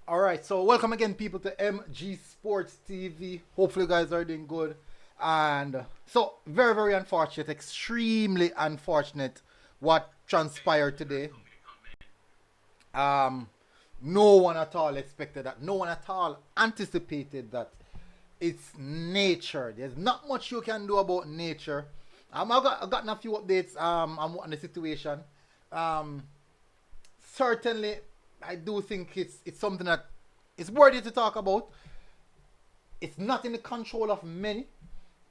All right, so welcome again, people, to MG Sports TV. Hopefully, you guys are doing good. And so, very, very unfortunate, extremely unfortunate what transpired today. Um, no one at all expected that. No one at all anticipated that. It's nature. There's not much you can do about nature. I've gotten a few updates on the situation. Um, Certainly, I do think it's something that is worthy to talk about. It's not in the control of many.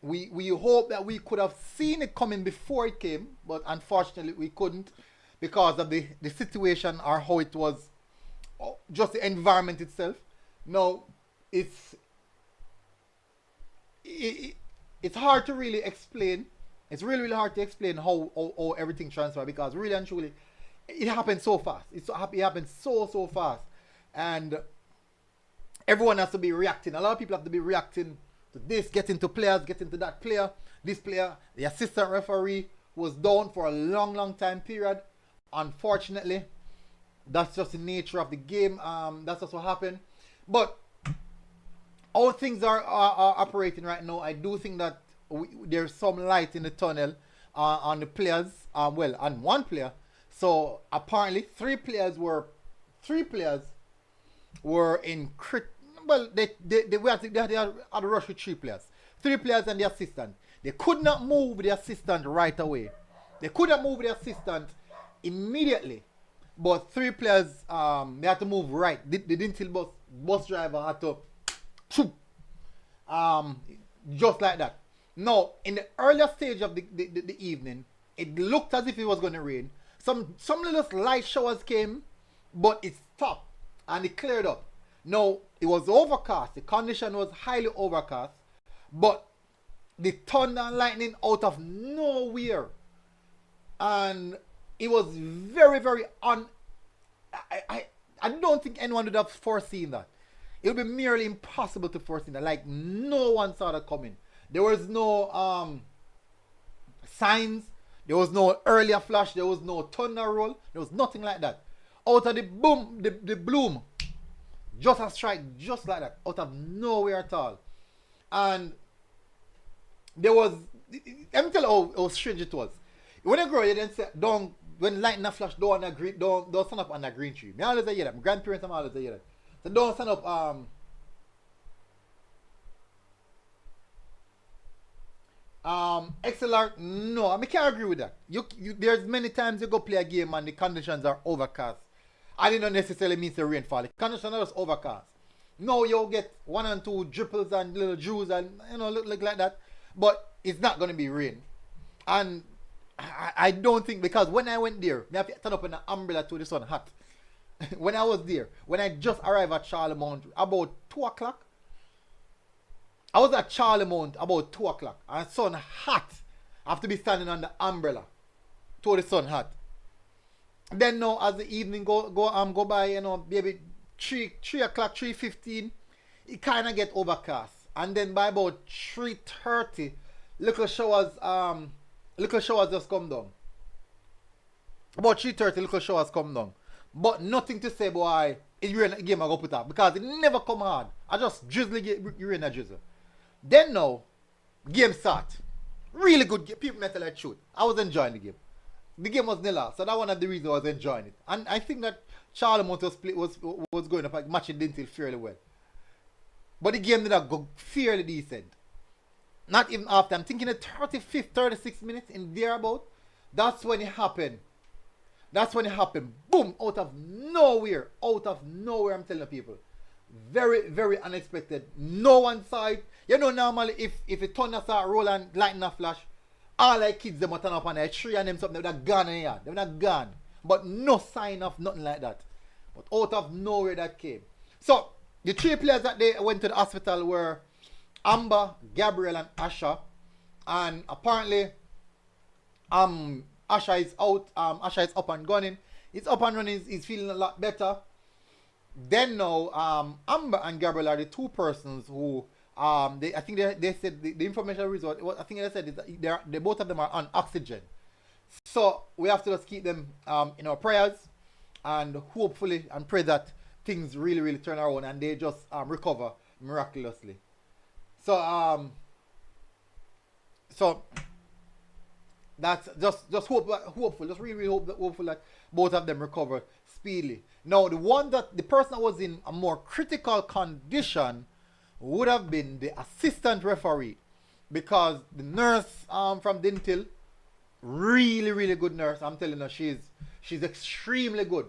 We hope that we could have seen it coming before it came, but unfortunately we couldn't because of the situation or how it was, just the environment itself. Now, it's it, it's hard to really explain. It's really, really hard to explain how everything transpired because really and truly, it happened so fast. It happened so fast, and everyone has to be reacting. A lot of people have to be reacting to this, getting to players, getting to that player, this player. The assistant referee was down for a long time period. Unfortunately, that's just the nature of the game. That's just what happened. But how things are operating right now, I do think that there's some light in the tunnel on the players. Well, on one player. So apparently, three players were in well, they had a rush with three players. Three players and the assistant. They could not move the assistant right away. They could not move the assistant immediately. But three players, they had to move right. The Dinthill bus driver had to, just like that. Now, in the earlier stage of the evening, it looked as if it was going to rain. Some little light showers came, but it stopped and it cleared up. Now, it was overcast. The condition was highly overcast, but the thunder and lightning out of nowhere. And it was very, very I don't think anyone would have foreseen that. It would be merely impossible to foresee that. Like, no one saw that coming. There was no signs. There was no earlier flash. There was no thunder roll. There was nothing like that. Out of the boom, the bloom, just a strike, just like that, out of nowhere at all. And there was, let me tell you how strange it was. When I grow, you then say, don't, when lightning flash, don't stand up on a green tree. I always hear that. My grandparents always hear that. So don't stand up XLR, no, I can't agree with that. There's many times you go play a game and the conditions are overcast. I didn't necessarily mean the rainfall. The conditions are just overcast. No, you'll get one and two dripples and little dews and look like that. But it's not gonna be rain. And I don't think, because when I went there, I have to turn up an umbrella to the sun hot. When I was there, when I just arrived at Charlemont about 2 o'clock. I was at Charlemont about 2 o'clock and sun hot. I have to be standing on the umbrella to the sun hot. Then now as the evening go by, maybe 3 o'clock, 3:15, it kinda get overcast. And then by about 3:30, little showers just come down. About 3:30, little showers come down. But nothing to say, boy, it's rain game I go put up. Because it never come hard. I just drizzly rain a drizzle. Then now, game start. Really good game. People may tell the truth. I was enjoying the game. The game was nil, so that's one of the reasons I was enjoying it. And I think that Charlemont was going up, matching Dinthill fairly well. But the game did not go fairly decent. Not even after. I'm thinking the 35th, 36th minute in thereabout. That's when it happened. Boom! Out of nowhere. I'm telling the people. Very, very unexpected. No one saw it. Normally if a thunder start roll and lightning a flash, all the kids them would turn up on a tree and them something, they would have gone in here. They would have gone. But no sign of nothing like that. But out of nowhere that came. So the three players that they went to the hospital were Amber, Gabriel, and Asha. And apparently Asha is out. Asha is up and running. He's up and running. He's feeling a lot better. Then now, Amber and Gabriel are the two persons who, I think they said the information result. I think they said is that they both of them are on oxygen. So we have to just keep them in our prayers and hopefully and pray that things really, really turn around and they just recover miraculously. So so that's just hopeful, just really, really hopeful that both of them recover speedily. Now the person that was in a more critical condition would have been the assistant referee, because the nurse from Dinthill, really, really good nurse. I'm telling you, she's extremely good.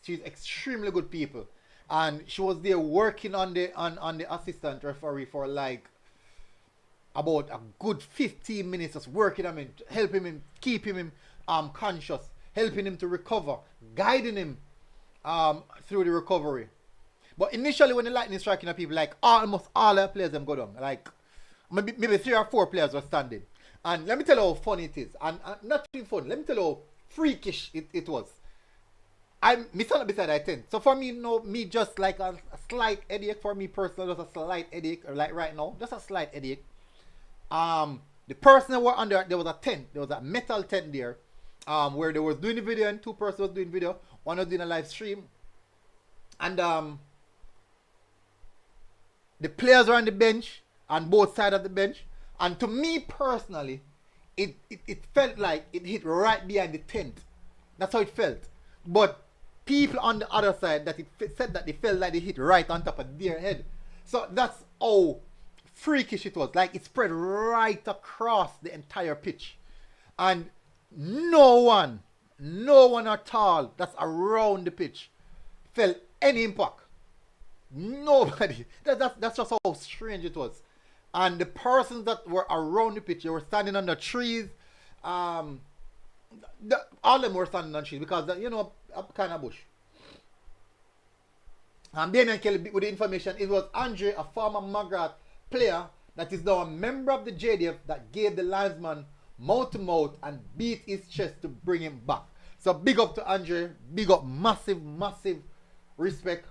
She's extremely good people, and she was there working on the assistant referee for like about a good 15 minutes, just working on him, helping him, keeping him conscious, helping him to recover, guiding him through the recovery. But initially, when the lightning striking at people, like almost all the players them go down, like maybe 3 or 4 players were standing. And let me tell you how funny it is, and not even funny. Let me tell you how freakish it was. Me stand up beside I tent. So for me, me just like a slight headache. For me personally, just a slight headache, or like right now, just a slight headache. The person that were under, there was a tent, there was a metal tent there, where they was doing the video, and 2 persons was doing video. One was doing a live stream, and the players were on the bench, on both sides of the bench, and to me personally, it felt like it hit right behind the tent. That's how it felt. But people on the other side, that it said that they felt like they hit right on top of their head. So that's how freakish it was. Like it spread right across the entire pitch, and no one at all that's around the pitch felt any impact. Nobody. That's just how strange it was. And the persons that were around the pitch, they were standing under trees. All of them were standing on trees because, a kind of bush. And Damien Kelly, with the information, it was Andre, a former Magrat player that is now a member of the JDF, that gave the linesman mouth-to-mouth and beat his chest to bring him back. So big up to Andre. Big up. Massive, massive respect.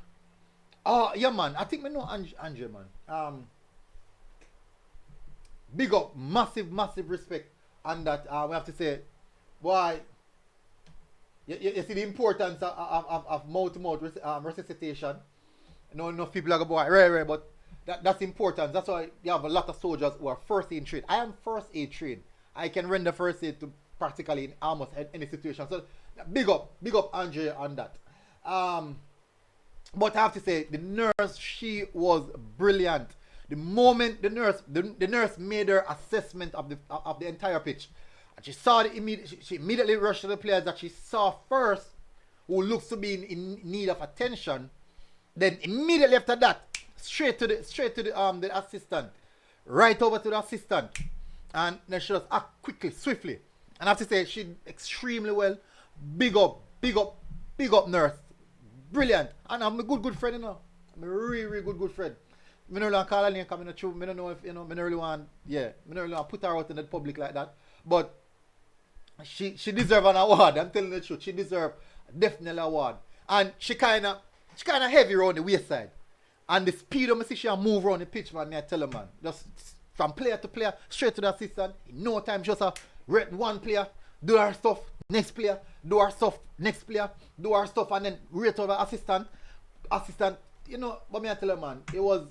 Oh, yeah, man. I think we know Andre, man. Big up. Massive, massive respect. And that we have to say, boy, you see the importance of mouth-to-mouth resuscitation. Enough people are going, boy, but that's important. That's why you have a lot of soldiers who are first aid trained. I am first aid trained. I can render first aid to practically in almost any situation. So big up Andre on that. But I have to say, the nurse, she was brilliant. The moment the nurse made her assessment of the entire pitch, and she saw she immediately rushed to the players that she saw first, who looks to be in need of attention. Then immediately after that, straight to the assistant, right over to the assistant, and then she just act quickly, swiftly. And I have to say, she did extremely well. Big up nurse. Brilliant. And I'm a good friend, I'm a really good friend. I don't really want to call her name coming true. I don't know if, I don't really want to put her out in the public like that. But she deserves an award. I'm telling the truth. She deserves definitely an award. And she kind of heavy around the waist side. And the speed of me see she move around the pitch, man, I tell her, man. Just from player to player, straight to the assistant. In no time, just one player, do her stuff, next player, do her stuff, next player, do her stuff, and then rate over assistant. But me I tell her, man, it was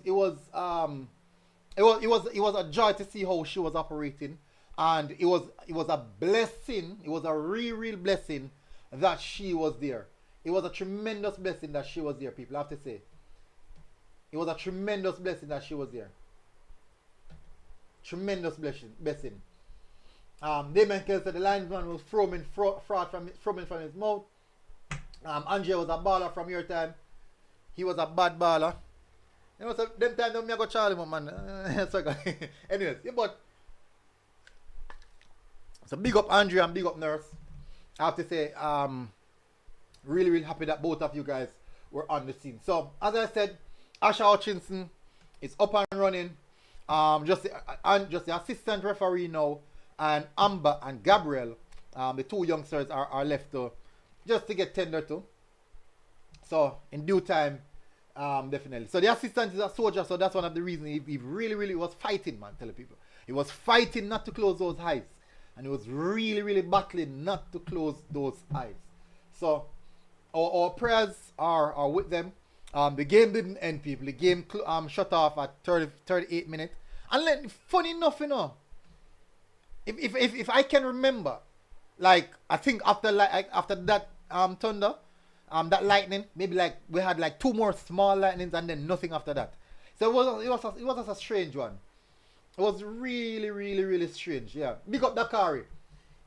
a joy to see how she was operating, and it was a blessing. It was a real blessing that she was there. It was a tremendous blessing that she was there, people. I have to say, it was a tremendous blessing that she was there. Tremendous blessing. Damien Kelly said the linesman was foaming from his mouth. Andre was a baller from your time. He was a bad baller. So them time don't me go Charlemont, man. Anyways, but so big up Andre and big up Nurse. I have to say, really happy that both of you guys were on the scene. So as I said, Asha Hutchinson is up and running. Just the assistant referee now, and Amber and Gabriel, the 2 youngsters are left to get tendered to. So in due time, definitely. So the assistant is a soldier, so that's one of the reasons he really was fighting, man. Tell people, he was fighting not to close those eyes, and he was really battling not to close those eyes. So our prayers are with them. The game didn't end, people. The game shut off at 38 minutes. And funny enough, you know, if I can remember, like I think after that thunder, that lightning, maybe like we had like two more small lightnings and then nothing after that. So it was just a strange one. It was really, really, really strange. Yeah. Big up Dakari.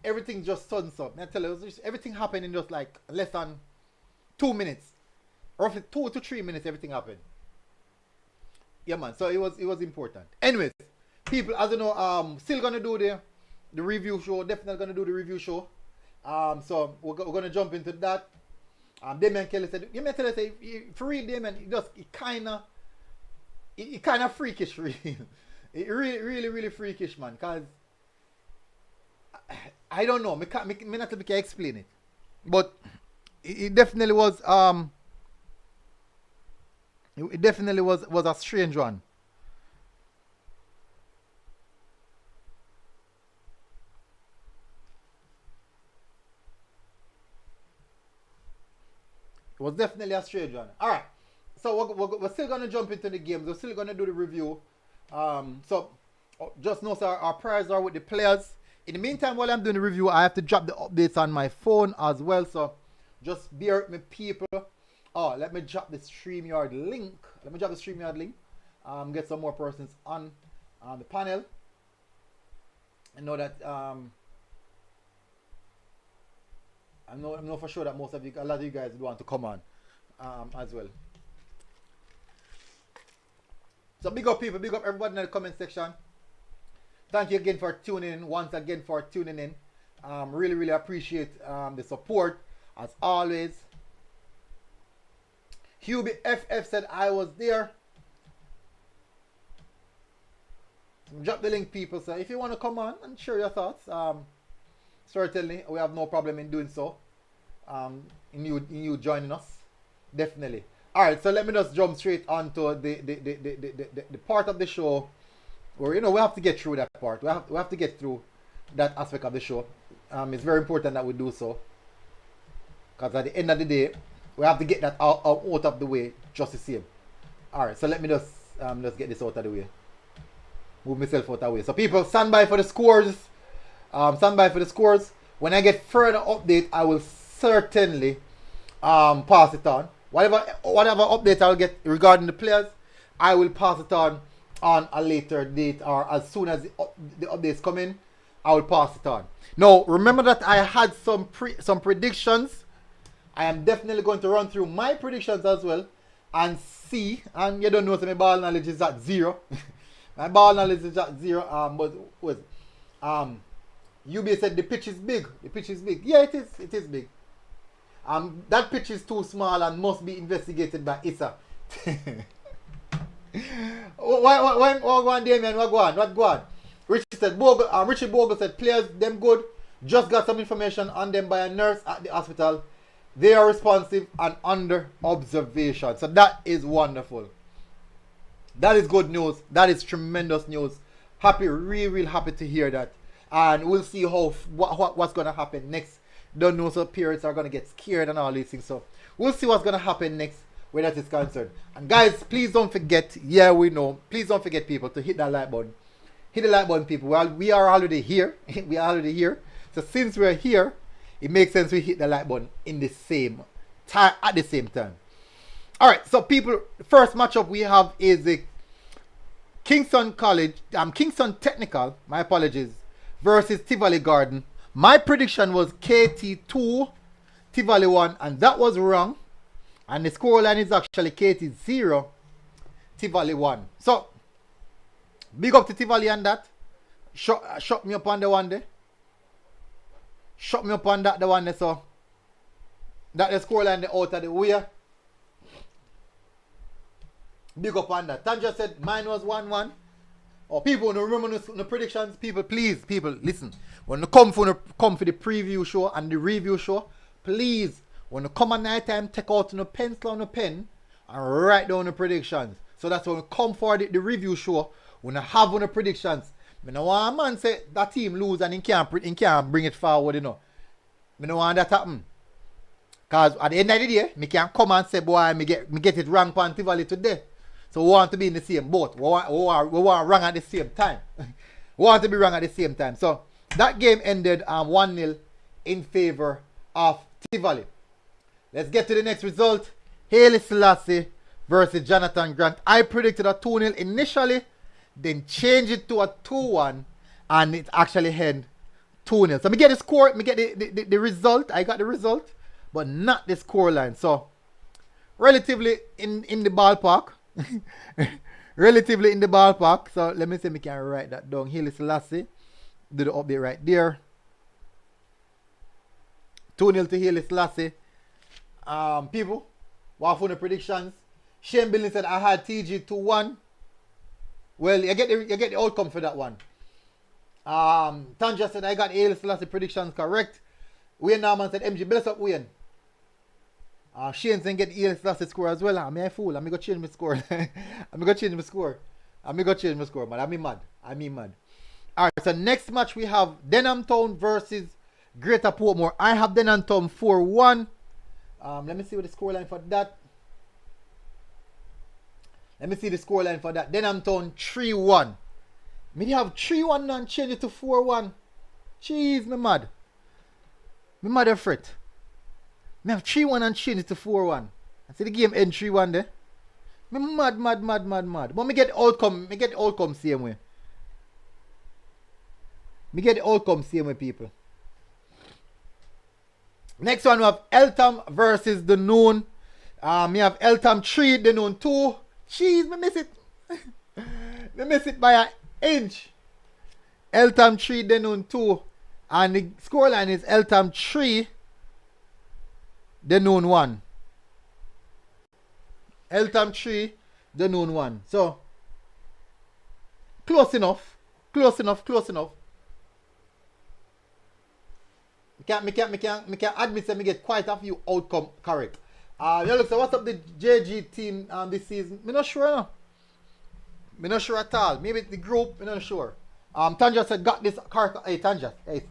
Everything just suns up. I tell you, everything happened in just like less than 2 minutes. Roughly 2 to 3 minutes, everything happened. Yeah, man. So it was important. Anyways, people, as you know, still gonna do the review show. Definitely gonna do the review show. So we're gonna jump into that. Damien Kelly said, you may tell us, for real, Damien, it kinda freakish, really. It really, really, really freakish, man. Cause I don't know. Me not can explain it, but it definitely was. It definitely was a strange one. It was definitely a strange one. All right. So we're still gonna jump into the games. We're still gonna do the review. So just know, sir, our prayers are with the players. In the meantime, while I'm doing the review, I have to drop the updates on my phone as well. So just bear with me, people. Oh, let me drop the StreamYard link. Get some more persons on the panel. I know that I know for sure that a lot of you guys would want to come on as well. So big up, people, big up everybody in the comment section. Thank you again for tuning in. Once again for tuning in. Really, really appreciate the support as always. Hubie FF said I was there. Drop the link, people. So if you want to come on and share your thoughts, certainly we have no problem in doing so. In you joining us, definitely. All right, so let me just jump straight onto the part of the show where, you know, we have to get through that part. We have to get through that aspect of the show. It's very important that we do so, because at the end of the day, we have to get that out of the way just the same. All right, so let me just get this out of the way. Move myself out of the way. So people, stand by for the scores. When I get further update, I will certainly pass it on. Whatever update I'll get regarding the players, I will pass it on a later date, or as soon as the updates come in, I will pass it on. Now, remember that I had some predictions. I am definitely going to run through my predictions as well and see. And you don't know, so my ball knowledge is at 0. My ball knowledge is at 0. But what? UB said the pitch is big. Yeah, it is big. That pitch is too small and must be investigated by Issa. What go on, Damien? What go on? Richie Bogle said players them good. Just got some information on them by a nurse at the hospital. They are responsive and under observation. So that is wonderful. That is good news. That is tremendous news. Real happy to hear that. And we'll see what's gonna happen next. Don't know, so parents are gonna get scared and all these things. So we'll see what's gonna happen next where that is concerned. And guys, please don't forget. Yeah, we know. Please don't forget, people, to hit that like button. Hit the like button, people. Well, we are already here. So since we're here, it makes sense we hit the like button in the same time at the same time. All right, so people, first matchup we have is the Kingston Technical, my apologies, versus Tivoli Garden. My prediction was KT2, Tivoli 1, and that was wrong. And the scoreline is actually KT 0, Tivoli 1. So, big up to Tivoli on that. Shut me up on the one day. Shut me up on that the one day, so that the scoreline out of the way. Big up on that. Tanja said mine was 1-1. Or people who remember the predictions, people, please, people, listen. When you come for the preview show and the review show, please, when you come at night time, take out a pencil and a pen and write down the predictions. So that's when you come for the review show, when you have one of the predictions. I don't want a man say that team lose and he can't bring it forward, you know. I don't want that happen. Because at the end of the day, me can come and say, boy, me get it wrong on Tivoli today. So we want to be in the same boat. We want wrong at the same time. We want to be wrong at the same time. So that game ended 1-0 in favor of Tivoli. Let's get to the next result. Haile Selassie versus Jonathan Grant. I predicted a 2-0 initially, then changed it to a 2-1, and it actually ended 2-0. So me get the score, me get the result. I got the result, but not the score line. So relatively in the ballpark. Relatively in the ballpark. So let me see if I can write that down. Haile Selassie. Do the update right there. 2-0 to Haile Selassie. People, what for the predictions? Shane Billy said I had TG 2-1. Well, you get the outcome for that one. Tanja said I got Haile Selassie predictions correct. Wayne Norman said MG, bless up Wayne. Shane said get Haile Selassie score as well. I'm a fool. I'm going to change my score. I'm going to change my score, man. I'm mad. Alright, so next match we have Denham Town versus Greater Portmore. I have Denham Town 4-1. Let me see what the scoreline for that. Denham Town 3-1. Me have 3-1 and change it to 4-1. Jeez, me mad. Me mad fret. Me have 3-1 and change it to 4-1. I see the game end 3-1 there. Me mad. But me get the outcome same way. People. Next one we have Eltham versus the Noon. Me have Eltham 3, the Noon 2. Jeez, me miss it. Me miss it by an inch. Eltham 3, the Noon 2. And the scoreline is Eltham 3, the Noon 1. Eltham 3, the Noon 1. So, close enough. Me can admit that me get quite a few outcome correct. Look, so what's up the JG team this season? Me not sure no. Me not sure at all. Maybe the group, me not sure. Tanja said got this character. Hey Tanja, hey.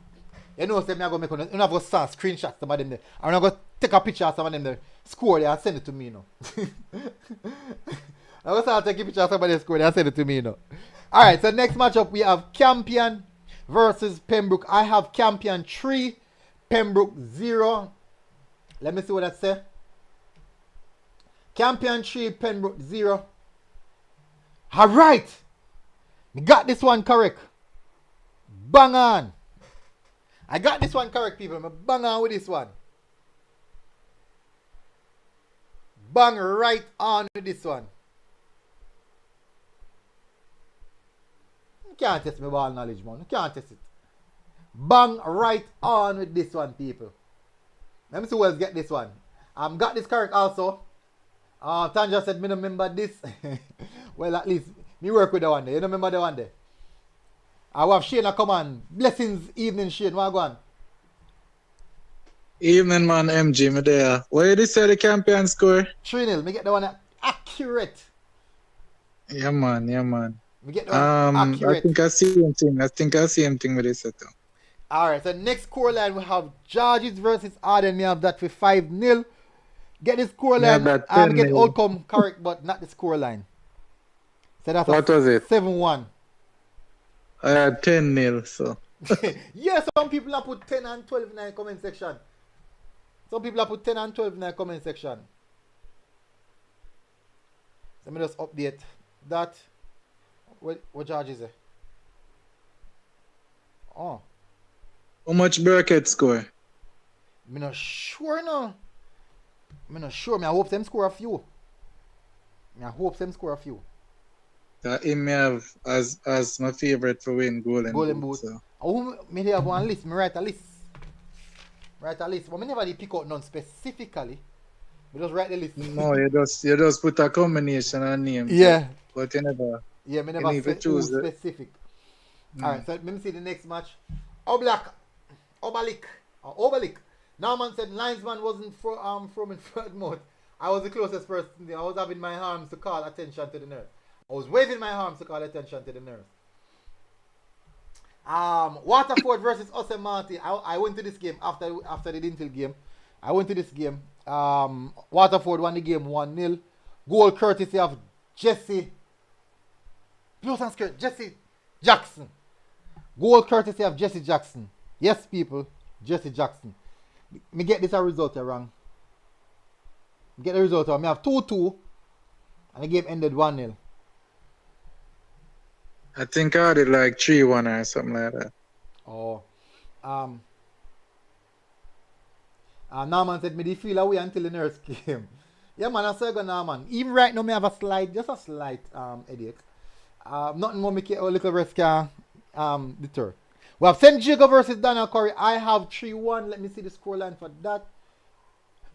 You know say me I go make one. You have to start screenshot some of them there. I'm gonna go take a picture of some of them there. Score there and send it to me, you know. I'm gonna start taking a picture of somebody score there and send it to me, you know. Alright, so next matchup we have Campion versus Pembroke. I have Campion 3. Pembroke 0. Let me see what that say. Campion 3, Pembroke 0. Alright. We got this one correct. Bang on. I got this one correct, people. I bang on with this one. Bang right on with this one. You can't test my ball knowledge, man. You can't test it. Bang right on with this one, people. Let me see who else get this one. Got this correct also. Tanja said me don't remember this. Well, at least me work with the one there. You don't remember the one there? I have Shane come on. Blessings evening, Shane. What go on? Evening, man. MG, me there. What did you say the Campion score? 3-0. Me get the one accurate. Yeah, man. Me get the one accurate. I think I see same thing with this setup. Alright, so next score line we have Georges versus Arden. We have that for 5-0. Get the score line and get the outcome correct, but not the score line. So that's what was it? 7-1. I had 10-0, so. Yeah, some people have put 10 and 12 in the comment section. So let me just update that. What George is it? Oh. How much bracket score? I'm not sure now. I hope them score a few. Him me have as my favorite for win golden boot. So. Me have one list. Me write a list. But me never pick out none specifically. Me just write the list. No, you just put a combination of names. Yeah. But you never. Yeah, me never choose specific. Alright, so let me see the next match. Obalik. Norman said linesman wasn't from in Fredmouth. I was the closest person there. I was having my arms to call attention to the nurse. I was waving my arms to call attention to the nurse. Waterford versus Osemarty. I went to this game after the Dinthill game. I went to this game. Waterford won the game 1-0. Goal courtesy of Jesse. Close and skirt. Jesse Jackson. Goal courtesy of Jesse Jackson. Yes, people. Jesse Jackson. Me get this a result wrong. Get the result wrong. Me have 2-2. And the game ended 1-0. I think I did like 3-1 or something like that. Oh. Norman said me the feel away until the nurse came. Yeah, man, I said go Norman. Even right now, me have a slight headache. Nothing more me a little rest can deter. We have St. Jacob versus Daniel Curry. I have 3-1. Let me see the scoreline for that.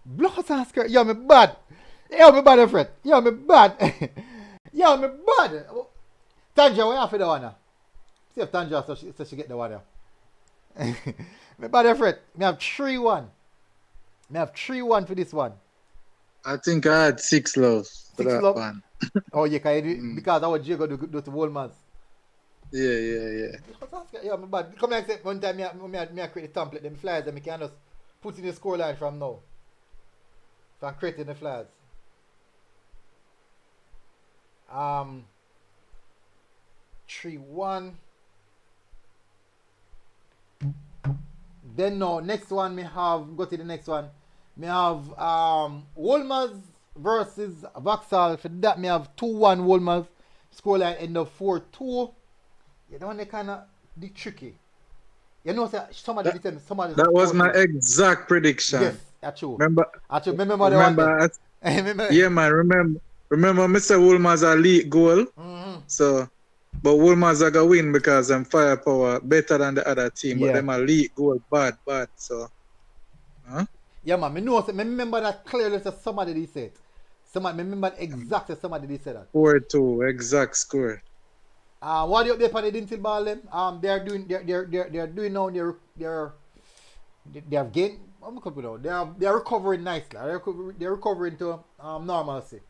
Blood and skirt. Yo, me bad. Yo, me bad, Fred. Yo, me bad. Yo, me bad. Tanja, where you for the one now? See if Tanja so she get the one now. Me bad, Fred. Me have 3-1. Me have 3-1 for this one. I think I had 6 love for 6 that love? one. Oh, yeah, because I was Jacob do to whole months. Yeah. Yeah, my bad. Come like say one time me create the template, them flyers, and me can just put in the scoreline from now. If I'm creating the flyers. 3-1. Then no, next one me have go to the next one. Me have Wolmers versus Vauxhall. For that me have 2-1 Wolmers. Scoreline end up 4-2. You know when they kinda tricky. You know somebody that was my exact prediction. Yes, that's true. Remember the one. yeah, man, remember Mr. Woolmer's a lead goal. Mm-hmm. So but Woolmer's are gonna win because them firepower better than the other team, but them a lead goal bad. So yeah, man, me remember that clearly. Somebody did say it. Somebody remember exactly. Somebody did say that. 4-2 exact score. What do you update on the Dinthill ball them? They're doing now. They have gained. They're recovering nicely. They're recovering to normalcy.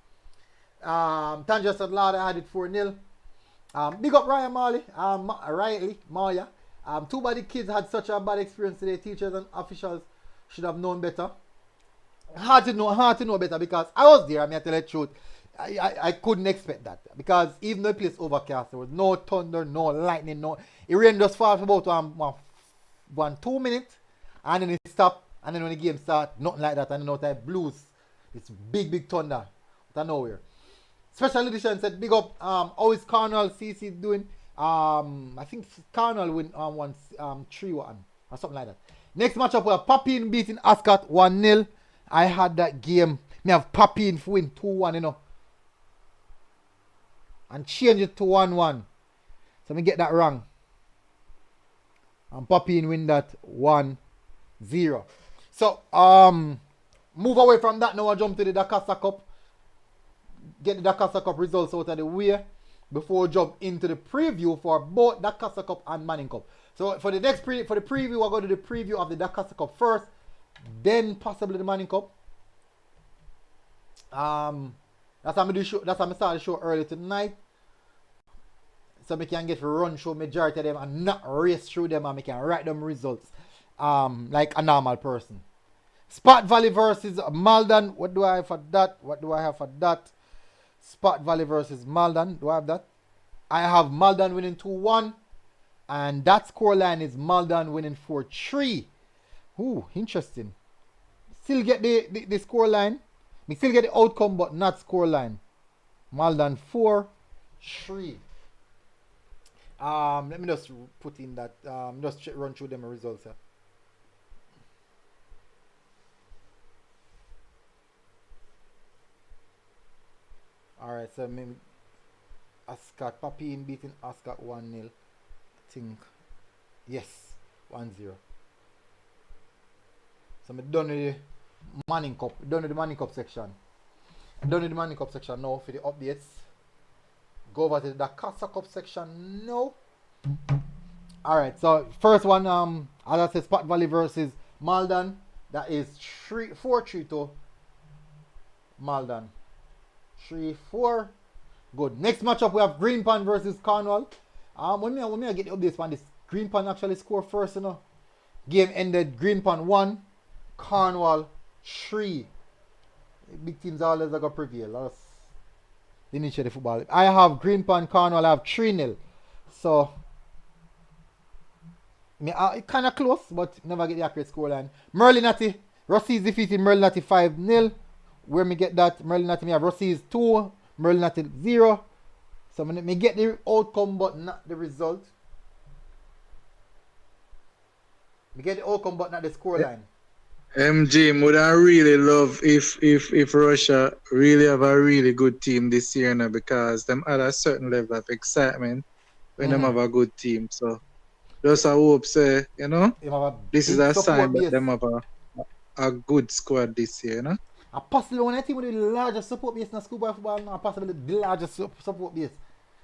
Tanja said Lada had it 4-0. Big up Ryan Riley Maya. Too bad the kids had such a bad experience today. Teachers and officials should have known better. Hard to know better because I was there. I mean, I tell you the truth. I couldn't expect that because even though the place overcast, there was no thunder, no lightning, it rained just for about 2 minutes, and then it stopped, and then when the game started, nothing like that, and then out of blues, it's big thunder out of nowhere. Special edition said big up. How is Carnal CC doing? I think Carnal win 3-1 or something like that. Next matchup we have Papine beating Ascot 1-0. I had that game. Me have Papine win 2-1, you know. And change it to 1-1. So me get that wrong. And Papine win that 1-0. So move away from that now. I jump to the DaCosta Cup. Get the DaCosta Cup results out of the way before we jump into the preview for both DaCosta Cup and Manning Cup. So for the preview, we'll go to the preview of the DaCosta Cup first, then possibly the Manning Cup. That's how I start the show early tonight. So I can get to run through majority of them and not race through them, and I can write them results like a normal person. Spot Valley versus Malden. What do I have for that? Spot Valley versus Malden. Do I have that? I have Malden winning 2-1. And that scoreline is Malden winning 4-3. Ooh, interesting. Still get the scoreline. We still get the outcome, but not scoreline. Malden 4-3. Let me just put in that. Just run through them results here. Alright, so maybe Ascot Papine beating Ascot 1-0. I think yes, 1-0. So I'm done with the Manning Cup. Done with the Manning Cup section. I'm done with the Manning Cup section now for the updates. Go over to the DaCosta Cup section now. Alright, so first one, as I said, Spot Valley versus Malden. That is 4-3 to Malden. 3-4. Good. Next matchup we have Greenpan versus Cornwall. When I get the updates on this, Greenpan actually scored first, you know. Game ended Greenpan 1, Cornwall 3. Big teams always are going to prevail. That's the nature of the football. I have Greenpan Cornwall, I have 3-0. So, it kind of close, but never get the accurate scoreline. Merlinati, Rossies defeated Merlinati 5-0. Where me get that? Merlinati, me have Rossies 2, Merlinati 0. So, me get the outcome, but not the result. Me get the outcome, but not the scoreline. MG, would I really love if Russia really have a really good team this year now, because them at a certain level of excitement when them have a good team. So just I hope say, you know, this is a sign that them have a good squad this year, you know. I possibly one team with the largest support base in schoolboy football now, possibly the largest support base.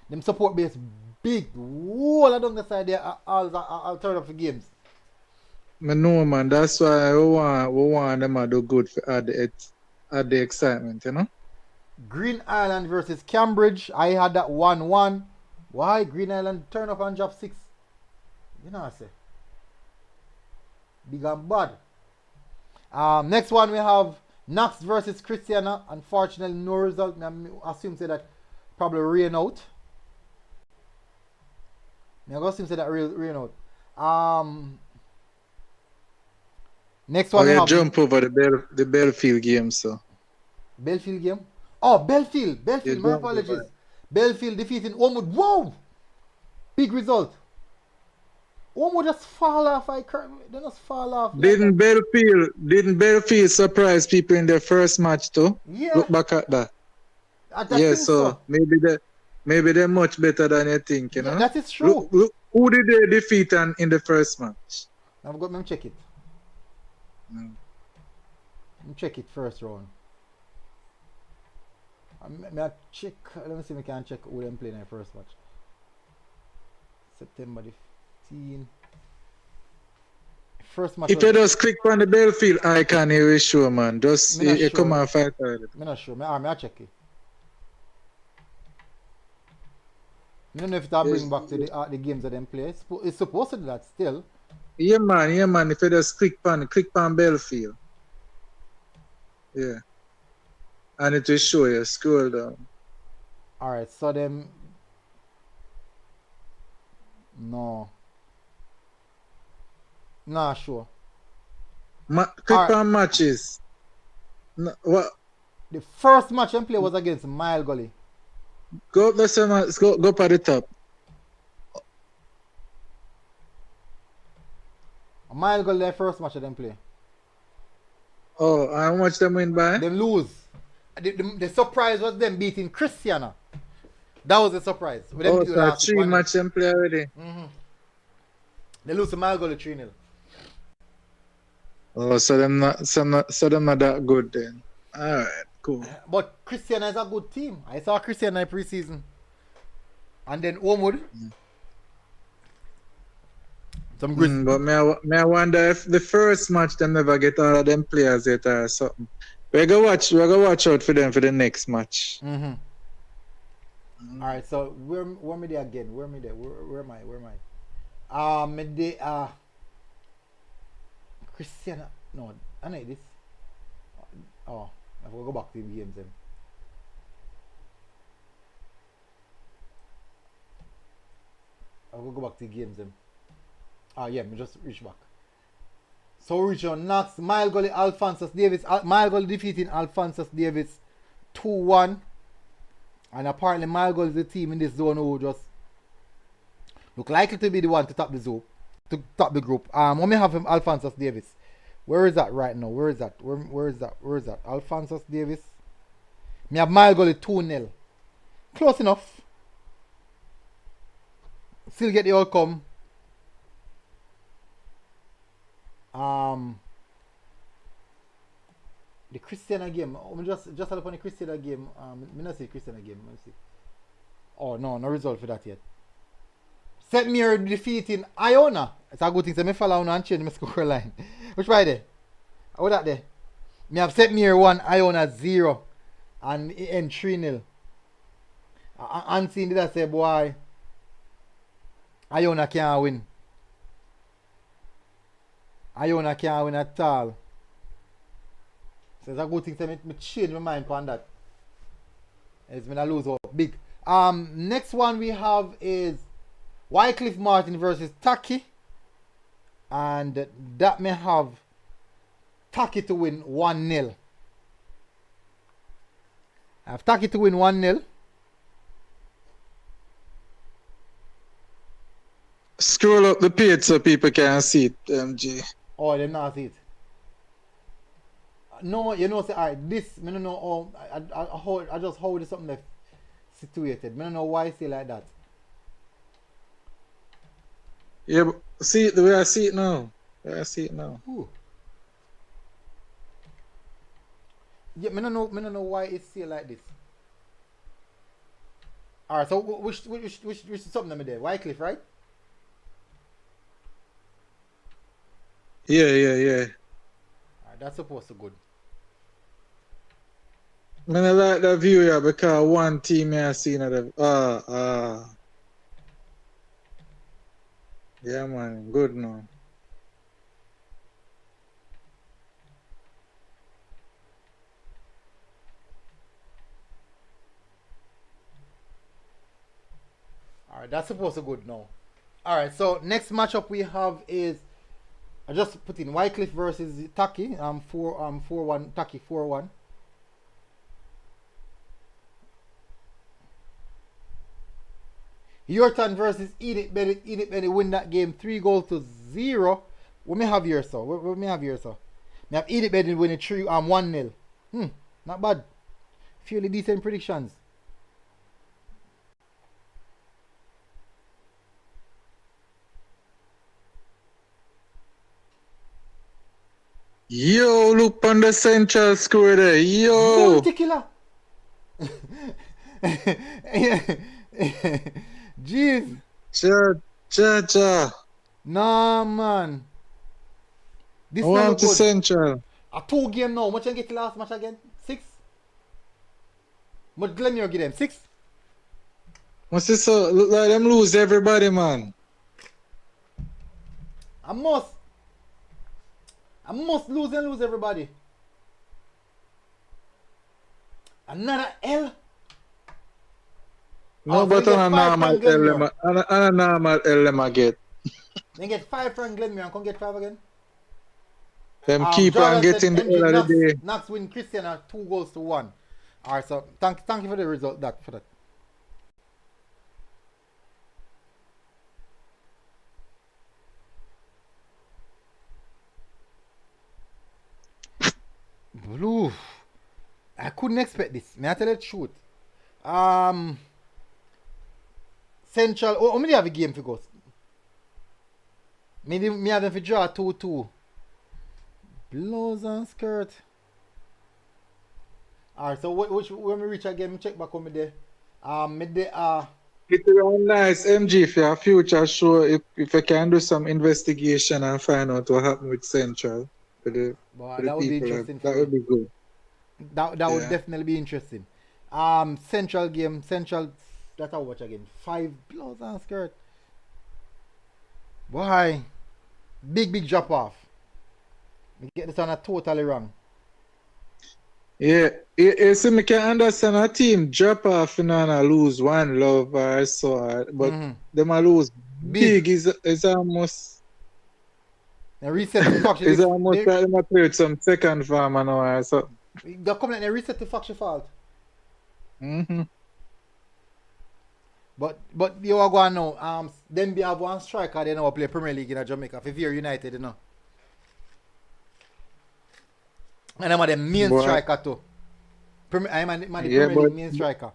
Them support base big. Whole of them the side there all turn up for games. I know, man. That's why we want them to do good for add the excitement, you know. Green Island versus Cambridge. I had that 1-1. Why Green Island turn up and drop 6? You know what I say. Big and bad. Next one we have Knox versus Christiana. Unfortunately, no result. I assume say that probably rain out. I assume say that rain out. Next one we have jump over the Belfield game, so. Belfield game? Oh, Belfield, my apologies. Belfield defeating Wormwood. Whoa! Big result. Wormwood just fall off. They just fall off. Didn't Belfield surprise people in their first match too? Yeah. Look back at that. Yeah, so maybe they're much better than you think, you know? That is true. Look, who did they defeat in the first match? I've got them check it. Check it first round. Let me see if I can check who them playing in the first match. September the 15th. First match. If you just click on the Belfield icon, you will show, man. Just you come and fight already. I'm not sure. I'll check it. I don't know if that bring back to the games that them play. It's supposed to do that still. Yeah, man. If you just click on Belfield. Yeah. And it will show you. Scroll down. Alright, so them. No. Nah, sure. Click on matches. No, what? The first match them play was against Mile Gully. Go up at the top. Mile Gully, their first match of them play. Oh, how much them win by? Them lose. The surprise was them beating Christiana. That was the surprise. So 3 match them play already. They lose to Mile Gully 3-0. Oh, so them not that good then. Alright, cool. But Christiana is a good team. I saw Christiana in pre-season. And then Wormwood. Some good. But I wonder if the first match them never get all of them players yet or something. We're gonna watch out for them for the next match. Alright, so where me there again? Where me there? Where am I? Me there Christiana. No, I know this. Oh, I will go back to the games then. I will go back to the games then. Yeah, me just reach back. So reach on Knox, Mile Gully, Alphonsus Davis. Mile Gully defeating Alphonsus Davis 2-1. And apparently Mile Gully is the team in this zone who just look likely to be the one to top the zone, to top the group. When we have him, Alphonsus Davis. Where is that right now? Where is that? Where is that? Alphonsus Davis. Me have Mile Gully 2-0. Close enough. Still get the outcome. The Christiana game. Just look upon the Christiana game. Me not see Christiana game. Let me see. Oh no result for that yet. St. Mary defeating Iona. It's a good thing. So me follow on and change my score line. Which way there? How that there? Me have St. Mary 1, Iona 0. And it end 3-0. Unseen did I say, boy, Iona can't win. Iona can't win at all. So it's a good thing to me change my mind on that. It's been a lose out big. Next one we have is Wycliffe Martin versus Taki. And that may have Taki to win 1-0. I have Taki to win 1-0. Scroll up the page so people can see it, MG. Oh, they not see it. No, you know, say, alright, this, I don't know I just hold something like situated. I don't know why I say like that. Yeah, but see it the way I see it now. The way I see it now. Ooh. Yeah, I don't know why it's still like this. Alright, so which something am I there? Wycliffe, right? Yeah. Alright, that's supposed to good. I like that view here because one team I seen at the yeah man, good now. Alright, that's supposed to good now. Alright, so next matchup we have is I just put in Wycliffe versus Taki. 4-1 Taki 4-1. Yorton versus Edith Bennett. Edith Bennett win that game 3-0. What may have here, so? What may have here, so? May have Edith Bennett winning 1-0. Not bad. Fairly decent predictions. Yo, look on the central square there. Yo. Killer. Jeez. Cha. Nah, man. This I want good. to central. A 2 game now. Much I get the last match again? 6? Much Glenmere give them? 6? What's this? Look like them lose everybody, man. I must lose everybody. Another L. No, but on a normal L them I get. Then get 5 from Glenmere and come get 5 again. Them keep on getting the L of the day. Knox win Christiana 2-1. Alright, so thank you for the result for that. Blue. I couldn't expect this. May I tell you the truth? Central. How many have a game for go? Me have them for draw 2-2. Blouse and skirt. Alright, so when we reach again, me check back on me there. It's around nice, MG, for your future show, if I can do some investigation and find out what happened with Central. That would be interesting. That would be good. That would definitely be interesting. Central game, that's how much again? 5 blouse and skirt. Why? Big drop off. We get this on a totally wrong. Yeah, you see, me can understand a team drop off and lose 1 love or so, but them a lose big is almost. They reset the faction. It's almost like them a play with some second farm and all or something. They come like they reset the faction fault. But you are going now. Then we have one striker. They now play Premier League in Jamaica. For Veer United, you know. And I'm the main striker too. I'm the Premier League main striker.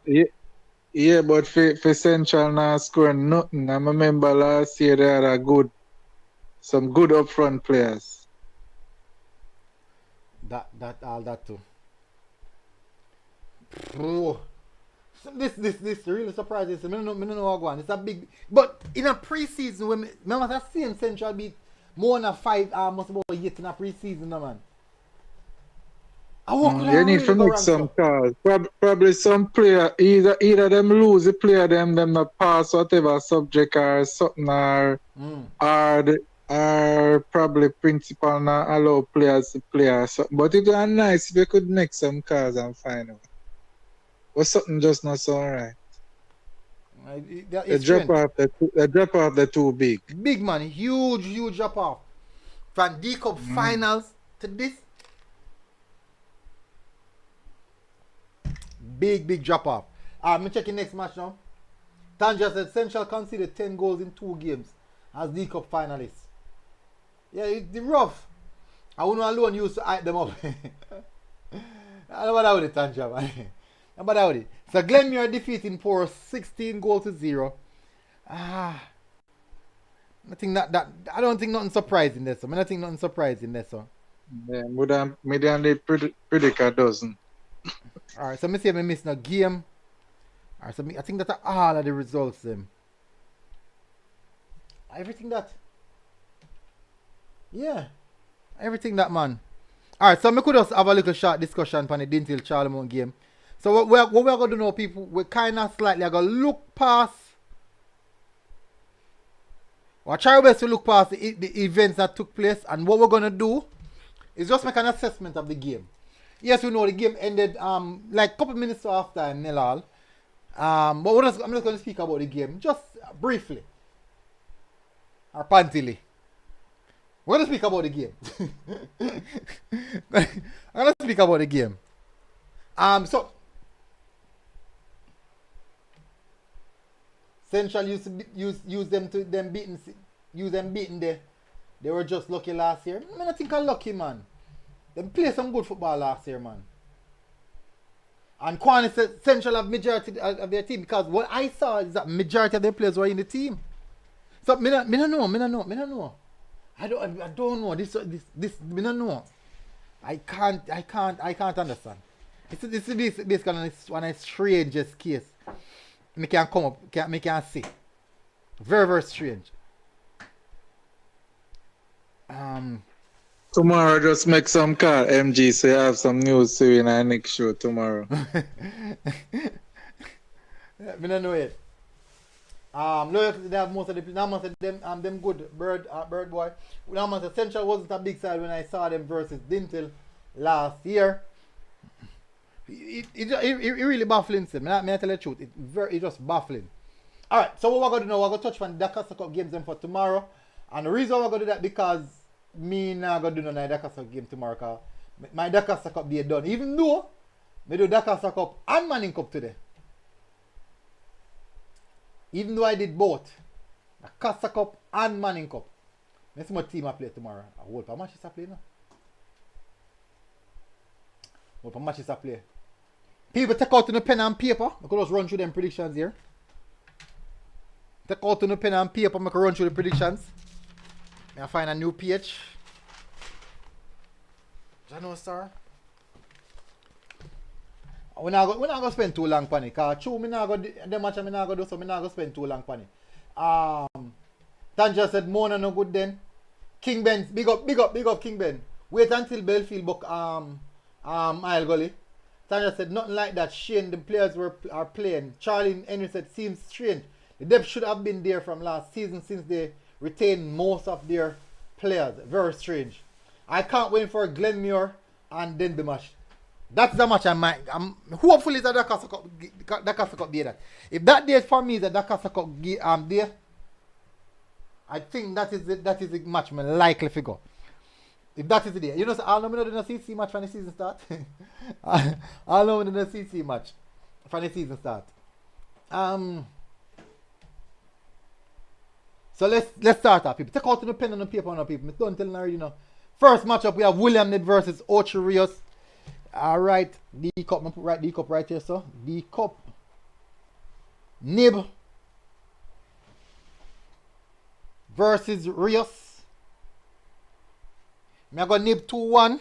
Yeah, but for Central now scoring nothing. I remember last year they had some good upfront players. That too. Bro. This really surprises me. I don't know how go on. It's a big, but in a pre-season when remember that same Central beat more than 5 must be about 8 in a pre-season, no man. You need to make some calls. Probably some player either them lose the player them not pass whatever subject or something or or probably principal not allow players to play or something. But it would be nice if you could make some calls and find out. But something just not so right. That The is drop strange. off the too big. Big man, huge drop off. From D Cup finals to this. Big drop off. I'm checking next match now. Tanja said Central conceded 10 goals in 2 games as D Cup finalists. Yeah, it's rough. I wouldn't alone used to hype them up. I know what I would it, Tanja, man. But I would it. So Glenmuir defeating Poor 16 goals to 0. I don't think nothing surprising there, so I don't think nothing surprising there, so. Yeah, median predict a dozen. Alright, so me see if I miss no game. Alright, so I think that's all of the results them. Everything that. Yeah. Everything that, man. Alright, so we could just have a little short discussion on the Dinthill Charlemont game. So what we're going to do now, people, we're kind of slightly going to look past. We'll try our best to look past the events that took place. And what we're going to do is just make an assessment of the game. Yes, we know the game ended like a couple minutes after time, nil all. But I'm just going to speak about the game just briefly. Or pantily. We're going to speak about the game. I'm going to speak about the game. So Central used to use them beating there. They were just lucky last year. I think I'm lucky, man. They played some good football last year, man. And Kwani said Central have majority of their team because what I saw is that majority of their players were in the team. So me don't know. I don't know. This me don't know. I can't understand. This is basically one of the strangest case. Me can come up, me can see. Very strange. Tomorrow, just make some call. MG say I have some news to you in our next show tomorrow. Me don't know it. Loyalty, they have most of them good. Bird boy. Central wasn't a big side when I saw them versus Dinthill last year. It really baffling. Me I tell you the truth. It's just baffling. Alright, so what we're gonna do now, we're gonna touch on the DaCosta Cup games for tomorrow. And the reason we're gonna do that because me not gonna do no DaCosta Cup game tomorrow because my DaCosta Cup day done. Even though I do DaCosta Cup and Manning Cup today. Even though I did both. DaCosta Cup and Manning Cup. Let's see what team I play tomorrow. What matches I play now? What matches I play? People take out the pen and paper. I could just run through them predictions here. Take out the pen and paper. I can run through the predictions. I find a new page. Do you know, sir? We're not going to spend too long on it. Because true, I'm not going to do, so I'm not going to spend too long on it. Tanja said, Mona no good then. King Ben, big up King Ben. Wait until Belfield book Isle Gully. Tanja said, nothing like that. Shane, the players are playing. Charlie Henry said, seems strange. The depth should have been there from last season since they retained most of their players. Very strange. I can't wait for Glenmuir and then the match. That's the match hopefully it's a DaCosta Cup day that. If that day for me is a DaCosta Cup day, I think that is the match I'm likely to go. If that is the day. You know, so I'll know me not do a CC match when the season start. I'll know me do a CC match when the season start. So let's start up, people. Take out the pen and the paper on the people. Don't tell them already now. First matchup we have William Ned versus Ocho Rios. Alright, D Cup, I'm put D Cup right here, so D Cup Nib versus Rios. I got Nib 2-1.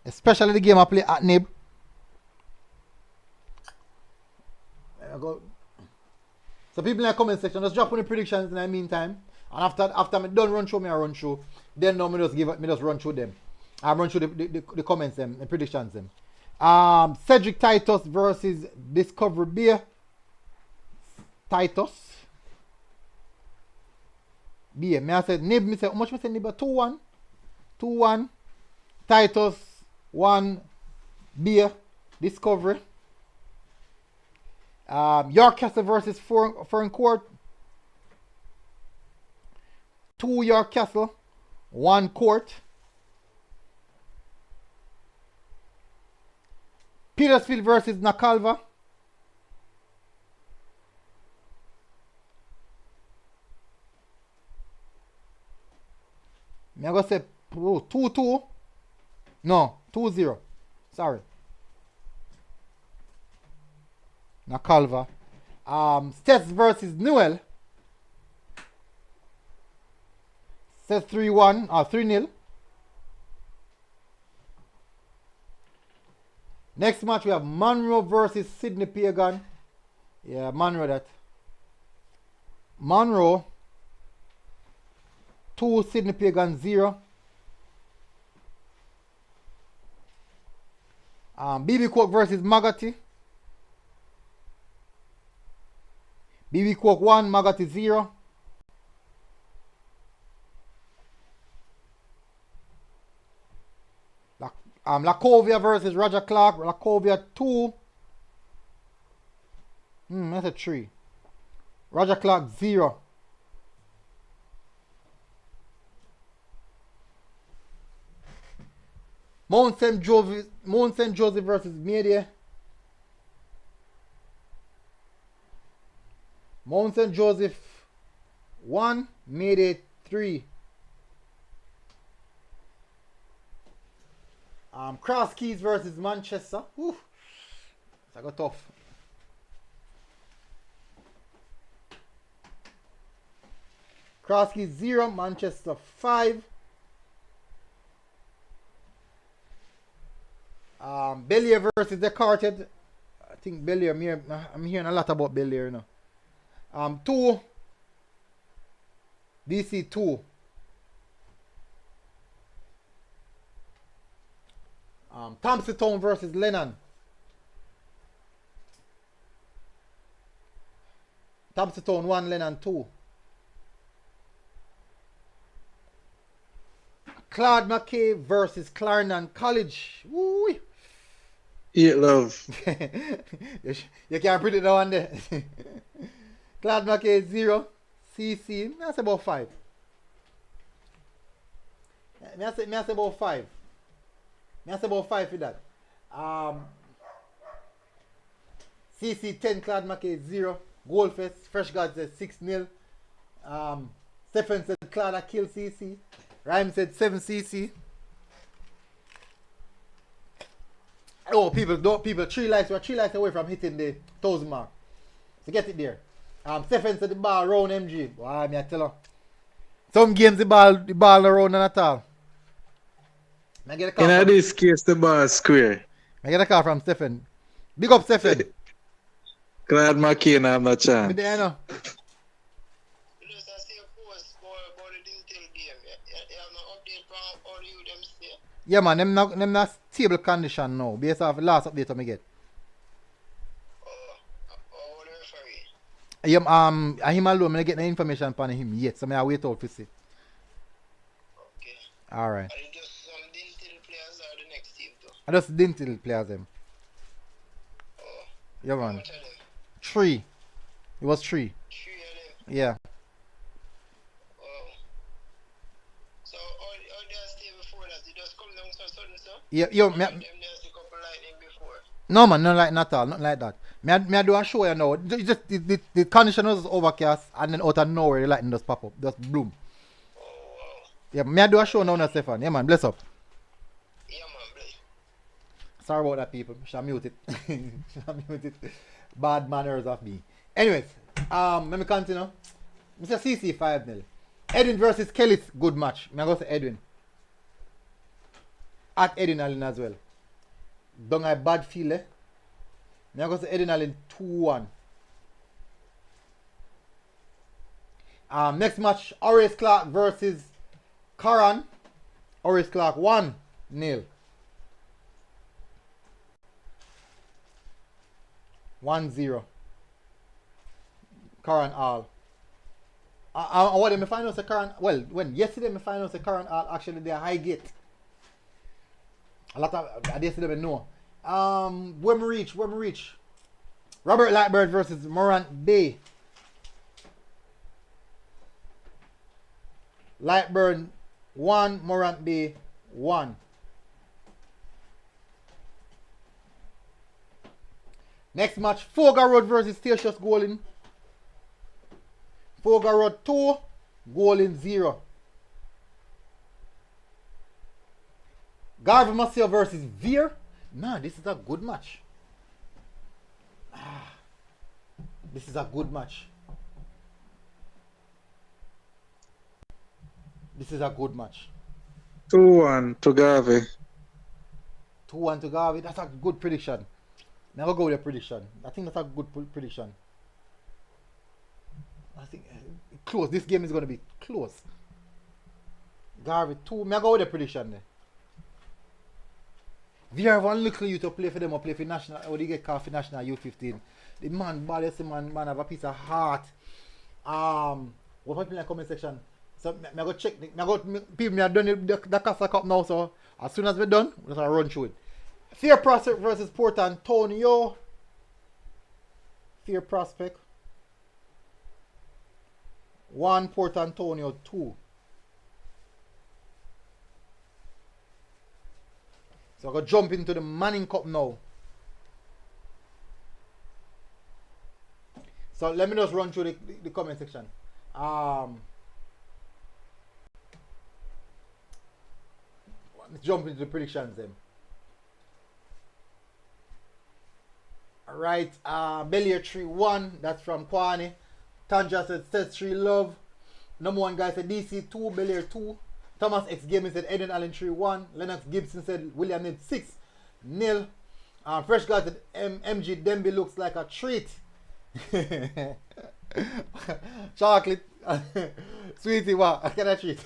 Especially the game I play at Nib. So people in the comment section, just drop on the predictions in the meantime. And after I done run through, I run through. Then now me just run through them. I run through the comments them, the predictions them. Cedric Titus versus Discovery Beer. Titus. B. Me I said Nib, me say how much me say Nib? 2-1. 2-1. Titus 1. B. Discovery. York Castle versus Foreign Court. 2 York Castle. 1 Court. Petersfield versus Nakalva. I'm going to say 2-2. No, 2-0. Sorry. Nakalva. Stets versus Newell. Stets 3-1 or 3-0. Next match we have Monroe versus Sydney Pagan. Yeah, Monroe that. Monroe 2, Sydney Pagan 0. BB Coke versus Magatti. BB Coke 1, Magatti 0. Lacovia versus Roger Clark. Lacovia 2. That's a 3. Roger Clark 0. Mount St. Joseph versus Media. Mount St. Joseph 1, Media 3. Cross Keys versus Manchester. Whew. That got tough. Cross Keys 0, Manchester 5. Bellier versus DaCosta. I think Bellier, I'm hearing a lot about Bellier now. 2. DC 2. Thompson Town versus Lennon. Thompson Town 1, Lennon 2. Claude McKay versus Clarendon College. Woo! Eat love. You can't put it down there. Claude McKay 0. CC. That's about 5. That's about 5. That's about 5 for that. CC 10, Claude McKay 0. Goldfest, Fresh God said 6-0. Stephen said Claude kill CC. Rhyme said 7 CC. Oh, people, 3 likes. We're 3 likes away from hitting the 1,000 mark. So get it there. Stephen said the ball round MG. Why, me I tell her. Some games the ball around and at all. In this case, the ball square. I get a call from Stephen. Big up, Stephen. Glad McCain have no chance. Me there, no. Yeah, man, them not stable condition now. Based off the last update I get. Yeah, him alone, I get the information upon him yet, so I wait out to see. Okay. Alright. Are you just some Dinthill players or the next team too? I just Dinthill players them. Oh. Yeah, man. How much are them? 3. It was 3. 3 of them. Yeah. Oh. So all they stay before that, you just come down so sudden, so? Yeah, yo, Them there's a couple lightning before. no man, not like not all, nothing like that. Me I do a show you now. Just the condition was overcast and then out of nowhere the lightning just pop up, just bloom. Oh wow. Yeah, me I do a show now, Stefan. Yeah man, bless up. Yeah man, bless. Sorry about that, people. Shall mute it. Shall mute it. Bad manners of me. Anyways, let me continue. Mr. CC 5-0. Edwin versus Kelly, good match. Me I go to Edwin. At Edwin Allen as well. Don't I bad feel eh? Me I go to Edwin Allen 2-1. Next match, Horace Clark versus Karan. Horace Clark 1-0. Karan all. What them find out the current, well, when yesterday me find out the current actually they are Highgate. A lot of yesterday me know. When we reach. Robert Lightbird versus Morant Bay. Lightbird 1, Morant Bay 1. Next match, Fogar Road versus Statius Goaling. Fogar Road 2, Goaling 0. Garvey Marcel versus Veer. Man, this is a good match. This is a good match. This is a good match. 2-1 to Garvey. 2-1 to Garvey. That's a good prediction. Never go with a prediction. I think that's a good prediction. I think close. This game is going to be close. Garvey 2. May I go with a prediction there? We have one little you to play for them or play for national, or they get called for national U15. The man, bad man have a piece of heart. What people in the comment section? So I go check. People me have done the DaCosta Cup now. So as soon as we're done, we're gonna run through it. Fair Prospect versus Port Antonio. Fair Prospect 1, Port Antonio 2. So I'm going to jump into the Manning Cup now. So let me just run through the comment section. Let's jump into the predictions then. Alright, Bellier 3-1, that's from Kwani. Tanja said Seth 3 Love. Number 1 guy said DC 2, Bellier 2. Thomas X Gaming said Eden Allen 3-1. Lennox Gibson said William Ned 6-0. Fresh guy said MG Demby looks like a treat. Chocolate. Sweetie, what? I cannot treat.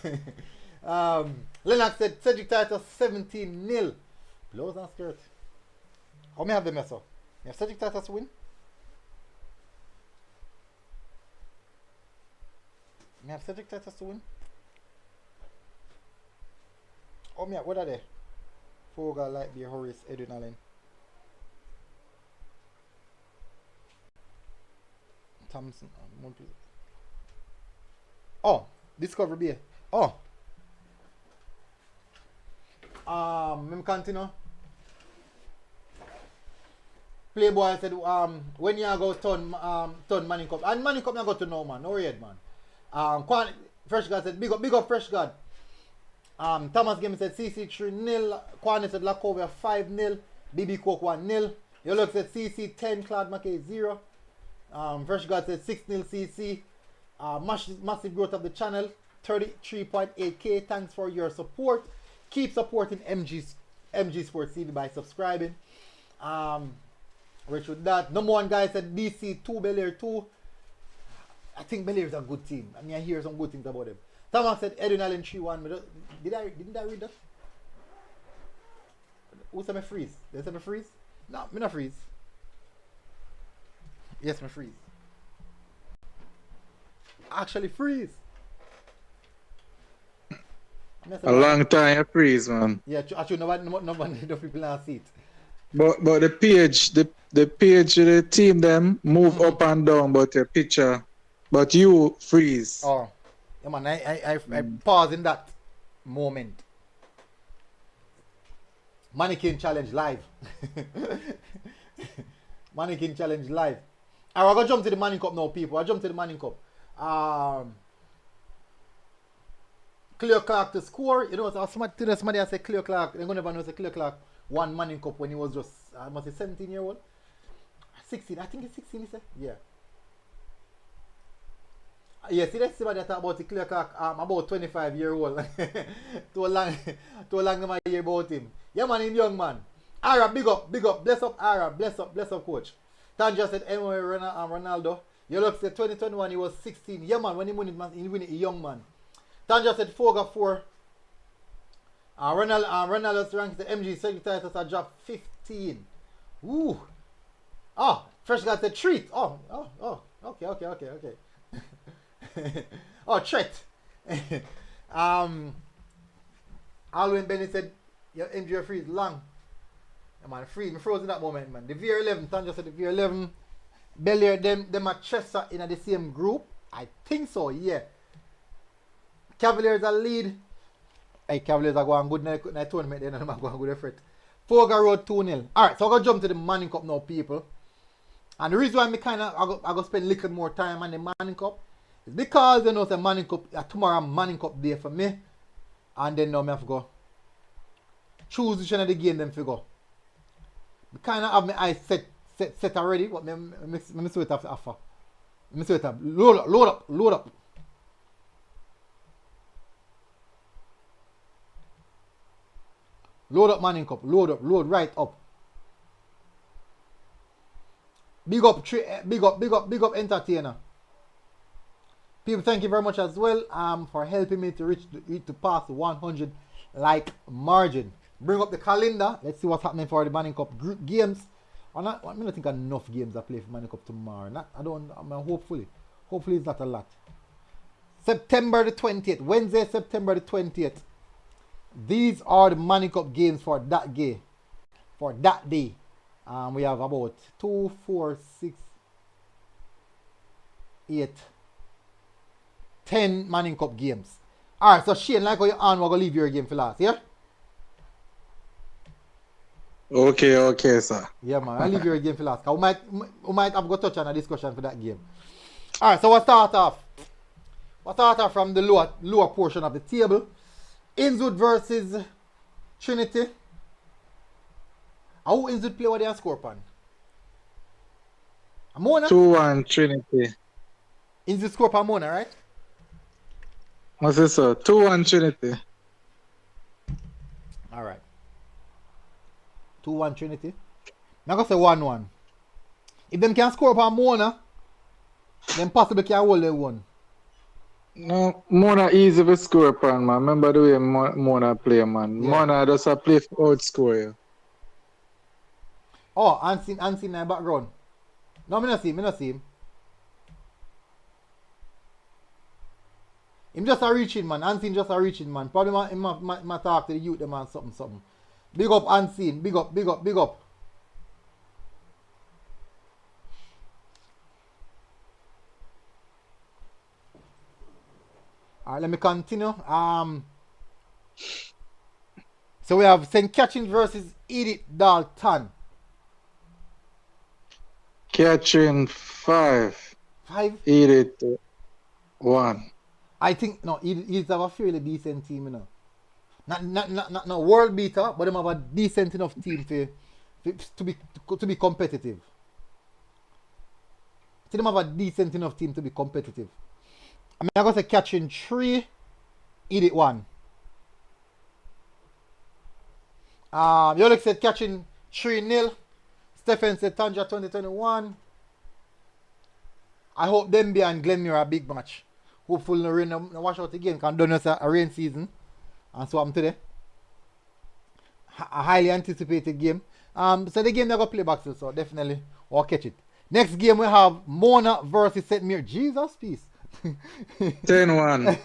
Lennox said Cedric Titus 17-0. Blows and skirt. How many have them mess up? You have Cedric Titus win? You have Cedric Titus to win? Oh, me, what are they? Fogar, Lightbeer, Horace, Edwin Allen. Thompson. Oh, Discovery Bay. Oh. Let me continue. Playboy said, when you go turn Manning Cup. And Manning Cup, you go to know, man. No worry, man. Fresh God said, big up Fresh God. Thomas Game said CC 3-0. Kwani said Lacovia 5-0. BB Coke 1-0. Yolok said CC 10. Claude McKay 0. Fresh God said 6-0 CC. Massive growth of the channel. 33.8k. Thanks for your support. Keep supporting MG Sports TV by subscribing. Which with that, number 1 guy said DC 2, Belair 2. I think Belair is a good team. I mean, I hear some good things about them. Thomas said Edwin Allen 3-1. Didn't I read that? Who said me freeze? They said me freeze? No, me not freeze. Yes, me freeze. Actually freeze. A long time you freeze, man. Yeah, actually nobody people not see it. But the page, the page of the team them move up and down, but your picture, but you freeze. Oh, yeah, man, I pause in that moment. Mannequin Challenge live. Mannequin Challenge live. Alright, I'm gonna jump to the Manning Cup now, people. I jump to the Manning Cup. Clear Clark to score. You know, somebody I say Clear Clark. They're gonna never know Clear Clark won Manning Cup when he was just must say 17-year-old. 16, I think it's 16, he said. Yeah. Yeah, see that's somebody that talk about the Clear Clark about 25-year-old. too long my hear about him. Yeah man, him young man. Ara, big up, bless up Ara, bless up coach. Tanja said anyway Ronaldo. You look said 2021 he was 16. Yeah man, when he win it, man, he win it a young man. Tanja said 4 Ronaldo's rank the MG secretary has dropped 15. Ooh. Oh, Fresh got the treat. Oh, okay. Oh, threat. Alwyn Benny said, your MJ freeze long. Yeah, man, freeze. Me froze in that moment, man. The VR11, Tanja said the VR11. Belair, them are Chester in the same group. I think so, yeah. Cavaliers are lead. Hey, Cavaliers are going good in the tournament. They're not going good effort. Fogar Road 2-0. Alright, so I'm going to jump to the Manning Cup now, people. And the reason why I go spend a little more time on the Manning Cup is because, you know, the Manning Cup, tomorrow Manning Cup day for me. And then now I have to go choose which one of the game them to go. I kind of have my eyes set already, but let me see it after. Let me see it up. Load up. Load up Manning Cup. Load right up. Big up entertainer. People, thank you very much as well for helping me to reach to pass the 100 like margin. Bring up the calendar. Let's see what's happening for the Manning Cup group games. I don't think enough games I play for Manning Cup tomorrow. Hopefully it's not a lot. September the 20th, Wednesday, September the 20th. These are the Manning Cup games for that day. We have about 2, 4, 6, 8, 10 Manning Cup games. Alright, so Shane, like how you're on, we're going to leave your game for last, yeah? Okay, sir. Yeah, man, I'll leave your game for last. We might have to touch on a discussion for that game. Alright, so we'll start off from the lower portion of the table. Innswood versus Trinity. How Innswood play what they score upon? Mona? 2-1 Trinity. Innswood score upon Mona, right? What's this, sir? 2-1 Trinity. Alright. 2-1 Trinity. I'm going to say 1-1. If them can score upon Mona, then possibly can hold them one. No, Mona easy to score upon, man. Remember the way Mona play, man. Yeah. Mona just a play for outscore you. Oh, unseen in the background. No, me not see him. Him just a reaching, man. Unseen just a reaching, man. Probably him talk to the youth, man, something. Big up Unseen. Big up. Alright, let me continue. So we have St. Catherine versus Edith Dalton. Catherine 5. 5? Edith 1. I think no, Edith have a fairly decent team, you know. Not no world beater, but they have a decent enough team to be competitive. They have a decent enough team to be competitive. I'm going to say Catherine 3, Edith 1. Yolik said Catherine 3-0. Stephen said Tanja 2021. I hope Demby and Glenmere are a big match. Hopefully no rain no wash out again, because don't know a rain season. And so I'm today. A highly anticipated game. So the game they're going to play back to, so definitely we'll catch it. Next game we have Mona versus St. Mary. Jesus, peace. 10-1.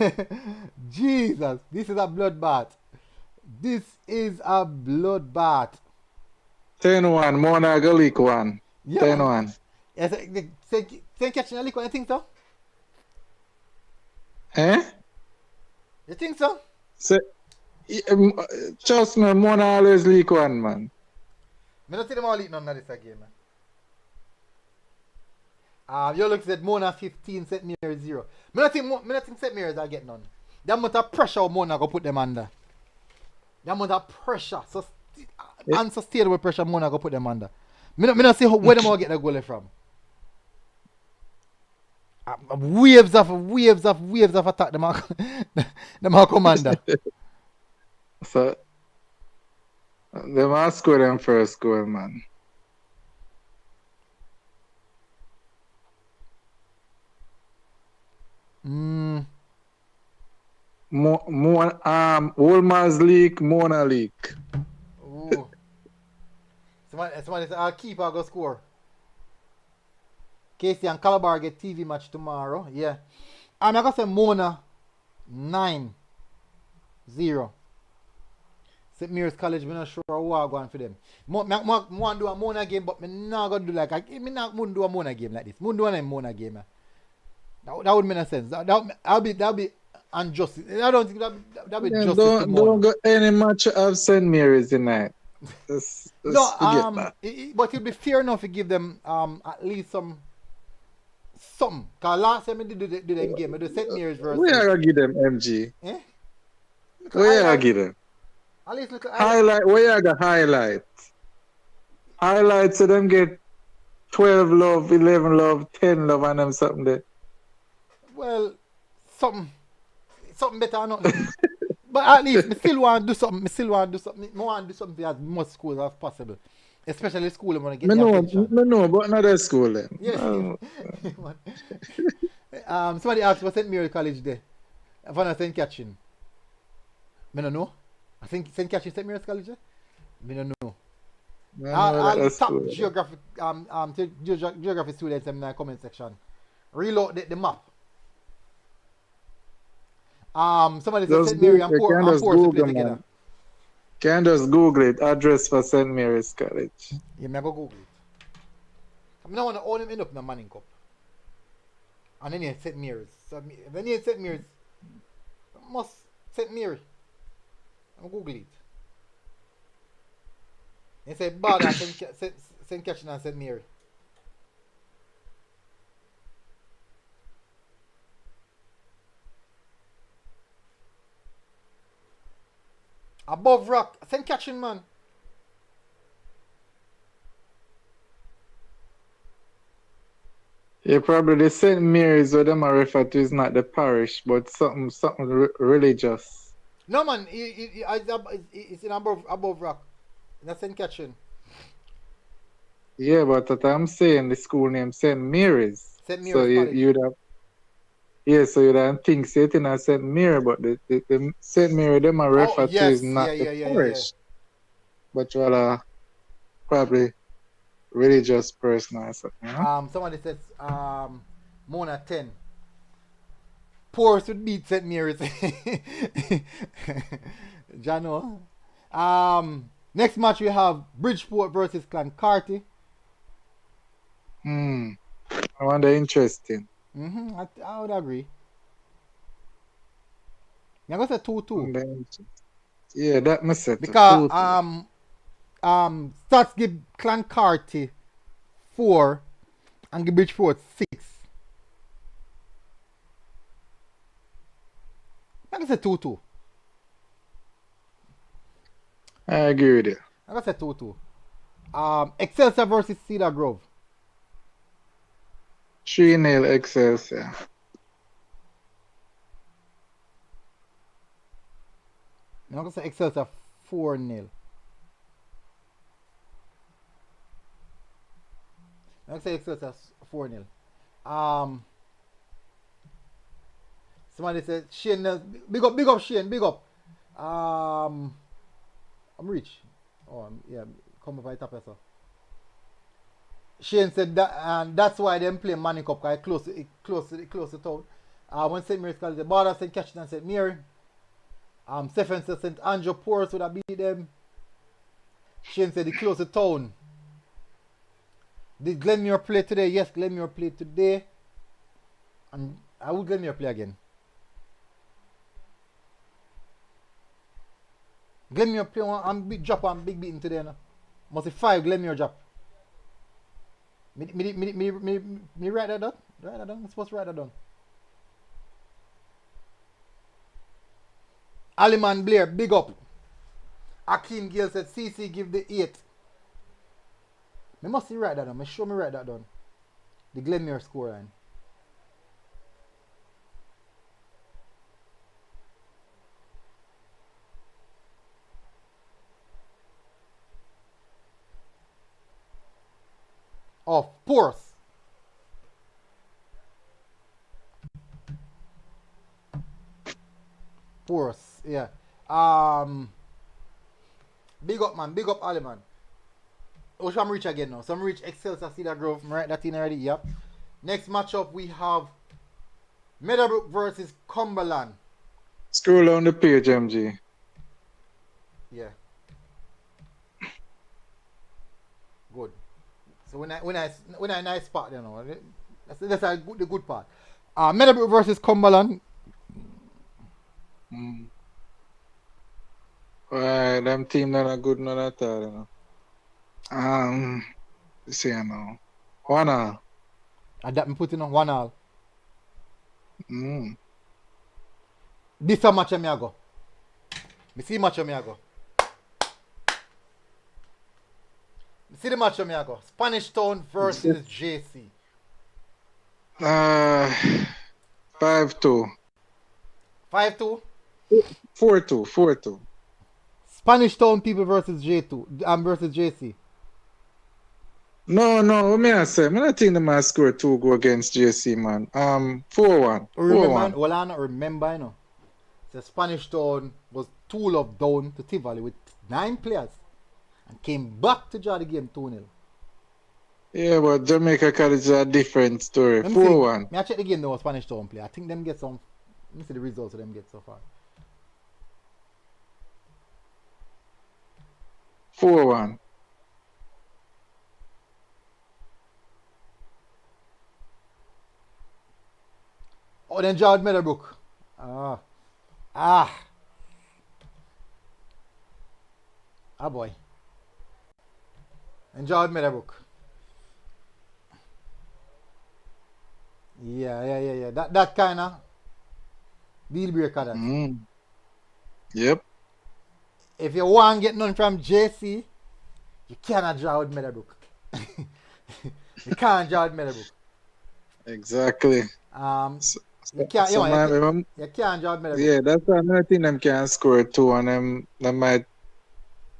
Jesus, this is a bloodbath. 10-1. Mona go leak 1. Yeah. 10-1. Yes, St. Catching a leak 1, you think so? You think so? Trust me, Mona always leak 1, man. I don't see them all leak none of this game, man. You look at Mona 15, St. Mary 0. I don't think St. Mary's will get none. The amount of pressure Mona go put them under. The amount of pressure, unsustainable pressure Mona go put them under. I don't see where them all get the goal from. Waves of attack them all come under. So, they must score them first goal, man. Wolmer's leak, Mona leak. Ooh. Somebody said, I'll keep, I'll go score. Casey and Calabar get TV match tomorrow. Yeah. I'm going to say Mona 9-0. St. Mary's College, I'm not sure who I'm going for them. I want to do a Mona game, but I'm not going to do like, I'm not going to do a Mona game like this. I'm going to do a Mona game. That would make no sense. That'll be unjust. I don't think that'll be justice to Mona. Don't go any match of St. Mary's tonight. Let's No, forget that. but it'd be fair enough to give them at least something. Because last time I did the game, I did St. Mary's versus. We are going to give them MG. Eh? We are going to give them. At least look Highlight. We are going to highlight. Highlight so them get 12 love, 11 love, 10 love and them something there. Well, something better or nothing. But at least I still want to do something. I want to do something for as much schools as possible. Especially school I want to get the attention. No, but another school then. Yes. Somebody asked for St. Mary College there. For St. Catherine. I don't know. I think St. Catherine St. Mary's College there? I don't know. All the top geography students in the comment section. Reload the map. Somebody said St. Mary and Port to play together. Can just Google it, address for St. Mary's College. Yeah, I'm going to Google it. I don't want to own him end up in the Manning Cup. And then you St. Mary's. So when you St. Mary's, must St. Mary. I'm going to Google it. You say Bada, St. Catherine and St. Mary. Above rock, St. Catherine, man. Yeah, probably the St. Mary's what them are referred to is not the parish, but something religious. No, man, it's in above rock. That's St. Catherine. Yeah, but that I'm saying the school name St. Mary's. St. Mary's so College. you'd have. Yeah, so you don't think it in a St. Mary, but the St. Mary them are referred to is not the parish. But you are probably religious person or something. You know? Somebody says Mona 10. Poor would beat St. Mary's. Jano. Next match we have Bridgeport versus Clancarty. I wonder interesting. I would agree. I'm going to say 2-2. Yeah, that must set. Because Stats give Clancarty 4 and give Bridgeport 6. I'm going to say 2-2. I agree with you. I'm going to say 2-2. Excelsior versus Cedar Grove. 3-0 Excelsior. I'm going to say Excelsior 4-0. I'm going to say Excelsior 4-0. Somebody said Shane, big up Shane, big up. I'm rich. Yeah, come by top so. Shane said that, and that's why they play Manning Cup, because it close to town. When St. Mary's College, the border St. Catherine and St. Mary. Stephen said St. Andrew Ports would have beat them. Shane said the close to town. Did Glenmuir play today? Yes, Glenmuir played today. And I would Glenmuir play again. Glenmuir play one big drop and big beating today. No? Must be 5 Glenmuir drop. Me write that down? Write that down? I'm supposed to write that down. Aliman Blair, big up. Akeem Gill said CC give the 8. Me must write that down. Me sure me write that down. The Glenmuir score line. Of course. Force, yeah. Big up, man. Big up, Ali, man. Oh, so I'm rich again now. So I'm rich Excelsior Cedar Grove. I'm right that in already. Yep. Next matchup we have Meadowbrook versus Cumberland. Scroll down the page, MG. Yeah. Good. So when I nice spot, you know, that's the good part. Meadowbrook versus Cumberland. Alright, them team not a good none at all, you know. See you now. 1-1. And that me putting on 1-1. Mm. This a match me I go. Me see match me I go. Me see the match me I go. Spanish Town versus JC. 5-2. 5-2. 4-2. Spanish Town people versus J2 versus JC. No, what me I say? I don't think they might score 2 goals against JC, man. 4-1. Remember, well, I not remember, you know. The Spanish Town was 2-0 down to Tivoli with 9 players and came back to draw the game 2-0. Yeah, but Jamaica College is a different story. 4-1. Me I check the game though, Spanish Town play. I think them get some. Let me see the results of them get so far. 4-1. Oh, then Jared Meadowbrook. Ah boy. And Jared Meadowbrook. Yeah. That kind of deal breaker. That. Yep. If you want to get none from JC, you cannot draw with Meadowbrook. You can't draw with Meadowbrook. Exactly. You can't draw with Meadowbrook. Yeah, that's why I think them can score 2 and them might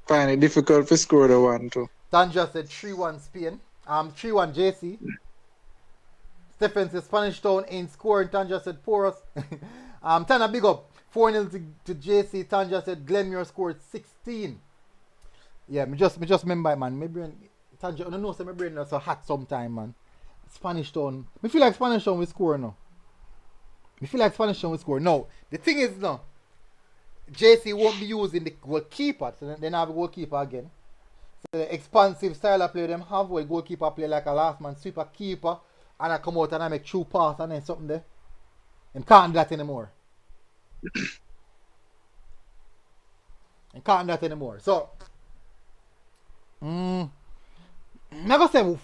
find it difficult to score the 1 too. Tanja said 3-1 Spain. 3-1 JC. Stephen said Spanish Town ain't scoring. Tanja said Porus. Tana big up. 4-0 to JC. Tanja said Glenmuir scored 16. Yeah, me just remember, man. My brain, Tanja, I don't know, so my brain is so hot sometime, man. Spanish Town. Me feel like Spanish Town will score now. No, the thing is now, JC won't be using the goalkeeper, so then have a goalkeeper again. So the expansive style of play them have, where goalkeeper play like a last man sweeper keeper, and I come out and I make true pass and then something there. Them can't do that anymore. So, I'm gonna say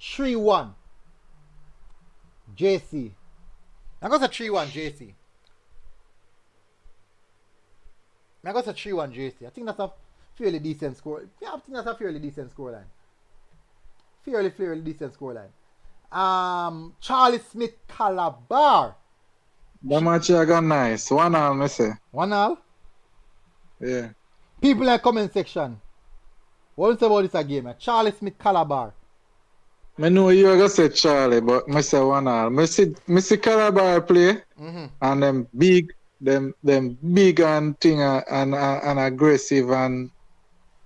3-1 JC. I'm gonna say 3-1 JC. I think that's a fairly decent score. Yeah, I think that's a fairly decent scoreline. Fairly decent scoreline. Charlie Smith Calabar. That match I got nice. 1-1, I say. 1-1? Yeah. People in the comment section. What do you say about this game? Charlie Smith Calabar. I know you are going to say Charlie, but I say 1-1. I see Calabar play, and them big and thing and aggressive, and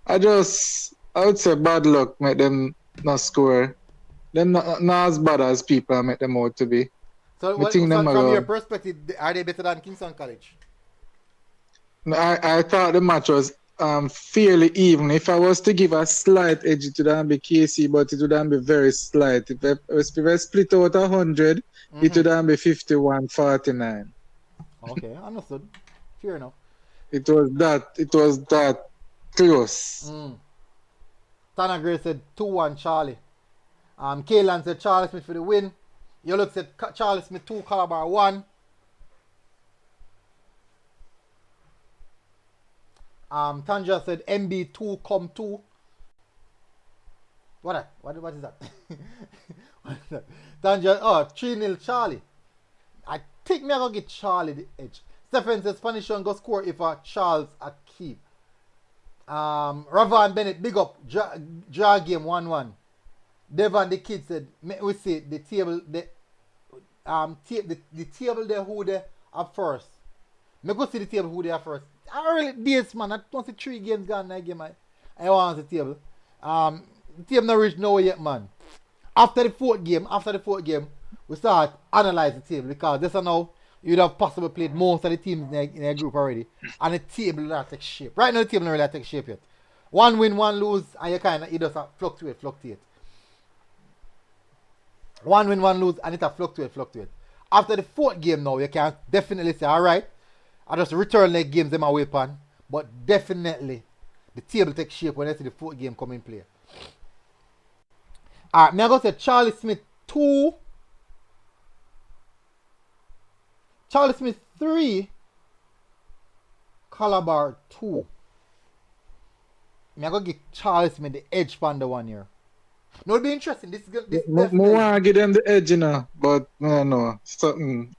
I would say bad luck make them not score. Them not as bad as people make them out to be. So, from your perspective, are they better than Kingston College? I thought the match was fairly even. If I was to give a slight edge, it would be KC, but it would be very slight. If I split out 100, it would be 51-49. Okay, understood. Fair enough. It was that close. Tanner Gray said 2-1 Charlie. Kaylan said Charlie Smith for the win. Yoluk said Charlie Smith 2, Calabar 1. Tanja said MB 2, come 2. What is that? What is that? Tanja, 3-0 Charlie. I think me I gonna get Charlie the edge. Stephen says Spanish one go score if Charles a keep. Ravan Bennett, big up. Draw game 1-1. Devon the kid said, we see the table the table there who they are first. Me go see the table who they are first. I really this man. I don't see 3 games gone that game. I want the table. The table not reach nowhere yet, man. After the fourth game, we start analyze the table because this is now you'd have possibly played most of the teams in a group already, and the table will not take shape. Right now, the table not really take shape yet. One win, one lose, and it does fluctuate. One win, one lose, and it fluctuate. After the fourth game now, you can definitely say, all right, I just return the games them away pan, but definitely the table take shape when I see the fourth game come in play. Alright, me I go say Charlie Smith 2, Charlie Smith 3, Calabar 2. Me I go give Charlie Smith the edge for the 1 year. No, it'll be interesting. This More want to give them the edge, you know, but no. Something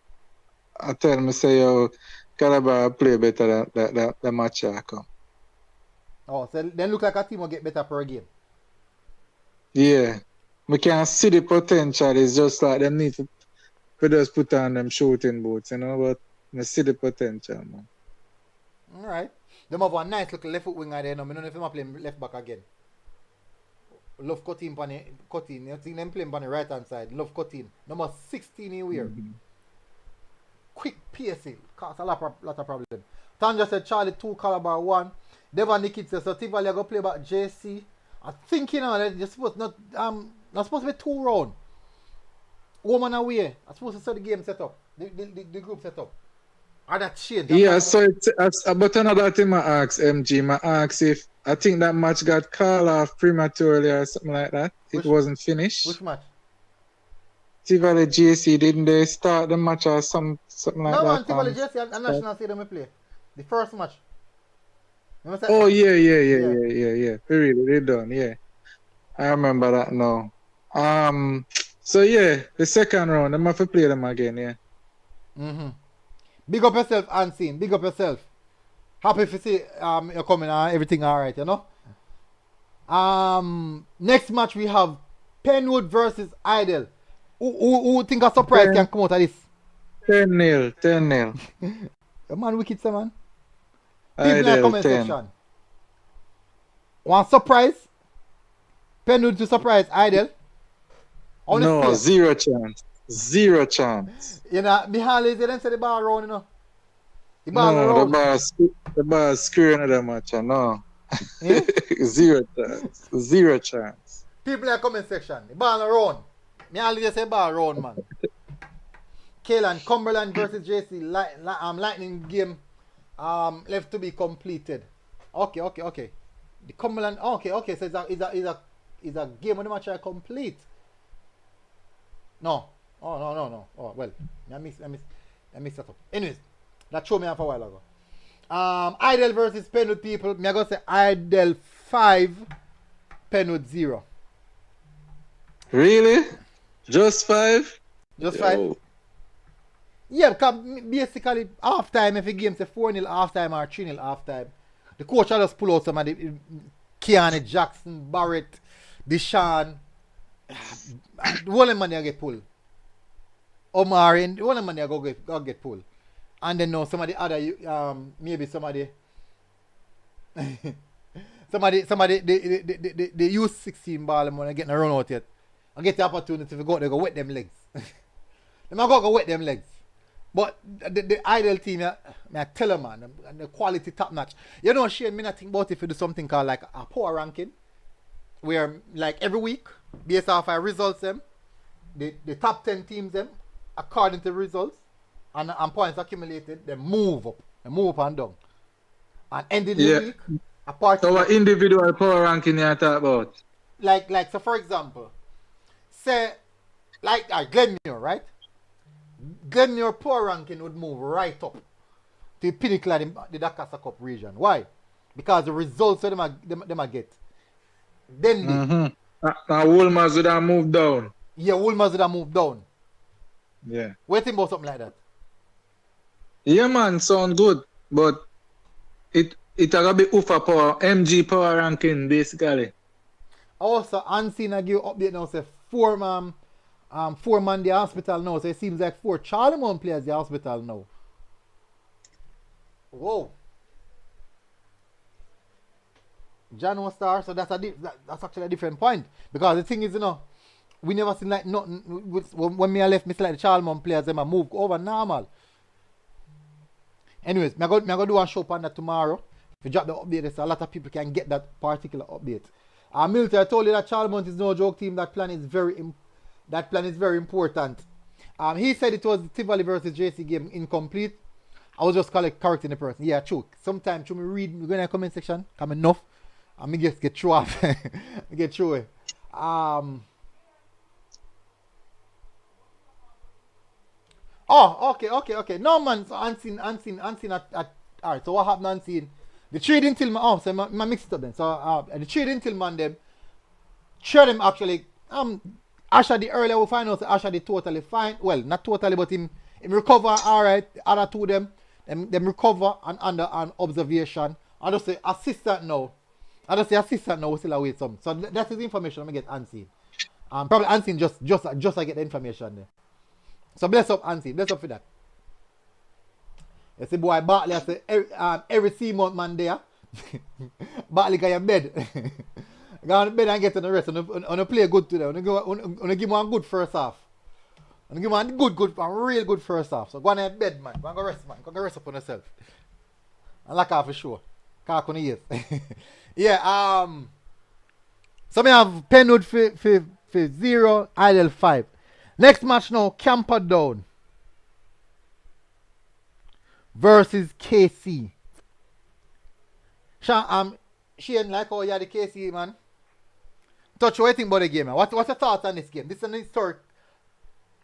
I tell me say, yo, Calabar play better than the match I come. Oh, so then look like a team will get better per game. Yeah. We can see the potential. It's just like them need to just put on them shooting boots, you know, but I see the potential, man. Alright. Them have one nice little left foot winger there now. I don't know if I'm playing left back again. Love cutting. You think them playing on the right hand side. Love cutting. Number 16 in weird. Mm-hmm. Quick pacing. Cause a lot of problem. Tanja said Charlie 2, Calabar 1. Devon the kid says so Tivoli go play back JC. I think that you're supposed not supposed to be 2 round. Woman away. I'm supposed to set the game set up. The group set up. Or that change. Yeah, so but another thing I ask MG, I ask if I think that match got called off prematurely or something like that. It wasn't finished. Which match? Tivoli JC, didn't they start the match or something like that? No, man, Tivoli JC and National Stadium we play. The first match. Oh yeah. Really, they done, yeah. I remember that now. So yeah, the second round, I'm have to play them again, yeah. Mm-hmm. Big up yourself, Unseen. Big up yourself. Happy to see you're coming and everything alright, you know. Next match we have Penwood versus Idle. Who think a surprise can come out of this? 10-0. The man wicked, sir, man. People in the Idle comment 10. section. Want surprise? Penwood to surprise Idle? No, zero chance. You know, behind they didn't say the ball around, you know. The ball screwing at the match, no. Yeah? Zero chance. People in the comment section, the ball around. Me only say ball around, man. Kaylan, Cumberland versus JC, Lightning game left to be completed. Okay. The Cumberland, okay, so it's a game when the match are complete. No. Oh, well, I missed that up. Anyways, that showed me off a while ago. Idle versus Penwood people. Me I go say Idle 5, Penwood 0. Really? Just 5? Just 5? Yeah, because basically half time, if a game say 4-0 half time or 3-0 half time, the coach will just pull out some of the Keanu Jackson, Barrett, Deshaun. The whole money I get pulled. Omar and the whole money I go get pulled. And then now some of the other maybe somebody the youth 16 ball and when getting a run out yet. I get the opportunity to go out there go wet them legs. Them I go wet them legs. But the Idle team, I tell them, man, the quality top notch. You know, Shane, me not think about if you do something called like a power ranking, where like every week, based off our results, the top 10 teams, according to the results, and points accumulated, they move up and down. And ending the week, apart so what individual power ranking you talk about? Like so for example, say like Glenmure, right? Glenmure power ranking would move right up to the pinnacle of the DaCosta Cup region. Why? Because the results them I get. Then now Wolmer's would have moved down. Yeah, Wolmer's would have moved down. Yeah. What do you think about something like that? Yeah, man, sound good. But it gotta be UFA power, MG power ranking, basically. Also, Unseen I give update now, say 4 man the hospital now. So it seems like 4 Charlemont players the hospital now. Whoa. Jano Star, so that's actually a different point. Because the thing is, you know, we never seen like nothing. When me I left, me see like the Charlemont players them a move over normal. Anyways, me go do a show on that tomorrow. If you drop the update, so a lot of people can get that particular update. Milton, I told you that Charlemont is no joke team. That plan is very important. He said it was the Tivoli versus JC game incomplete. I was just correcting the person. Yeah, true. Sometimes you me read, we go in the comment section, come enough, and me just get through off. Get through it. Oh, okay. No man, so unseen at alright, so what happened unseen? The 3 Dinthill man, so I mixed it up then. So the 3 Dinthill man them actually Asher the earlier we find out that Asher did totally fine. Well, not totally, but him recover alright. The other two them recover and under an observation. I just say assistant now. We still await some. So that is the information I get unseen. Probably unseen just I get the information there. So bless up unseen, bless up for that. You see boy Bartley, I say every 3 month man there. Bartley got your bed. Go on the bed and get on the rest. On play good today. On give him one good first half. On give him one real good first half. So go on in bed, man. Go and go rest, man. Go and rest up on yourself. And lock off for sure. Can't on the ears. Yeah, so we have Penwood for 0, Idle 5. Next match now, Camperdown versus KC. Shane, like how you had the KC, man. Touch, what you think about the game, man? What's your thoughts on this game? This is an historic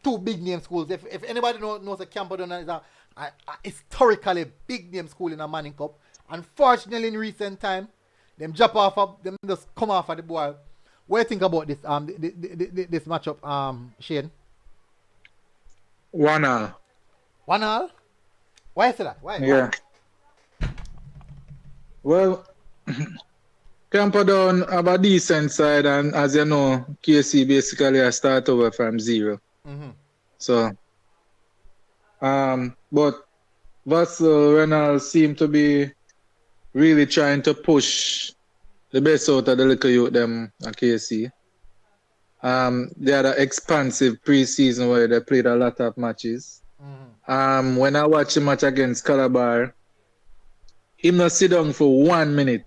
2 big name schools. If anybody knows that Camperdown is a historically big name school in a Manning Cup. Unfortunately, in recent time, them drop off, them just come off of the ball. What do you think about this this matchup, Shane? 1-1. 1-1? Why is that? Why? Yeah. Well, Camperdown have a decent side, and as you know, KC basically a start over from 0. Mm-hmm. So, but Vassal Reynolds seem to be really trying to push the best out of the little youth them at KC. They had an expansive pre-season where they played a lot of matches. Mm-hmm. When I watched the match against Calabar, him not sit down for 1 minute.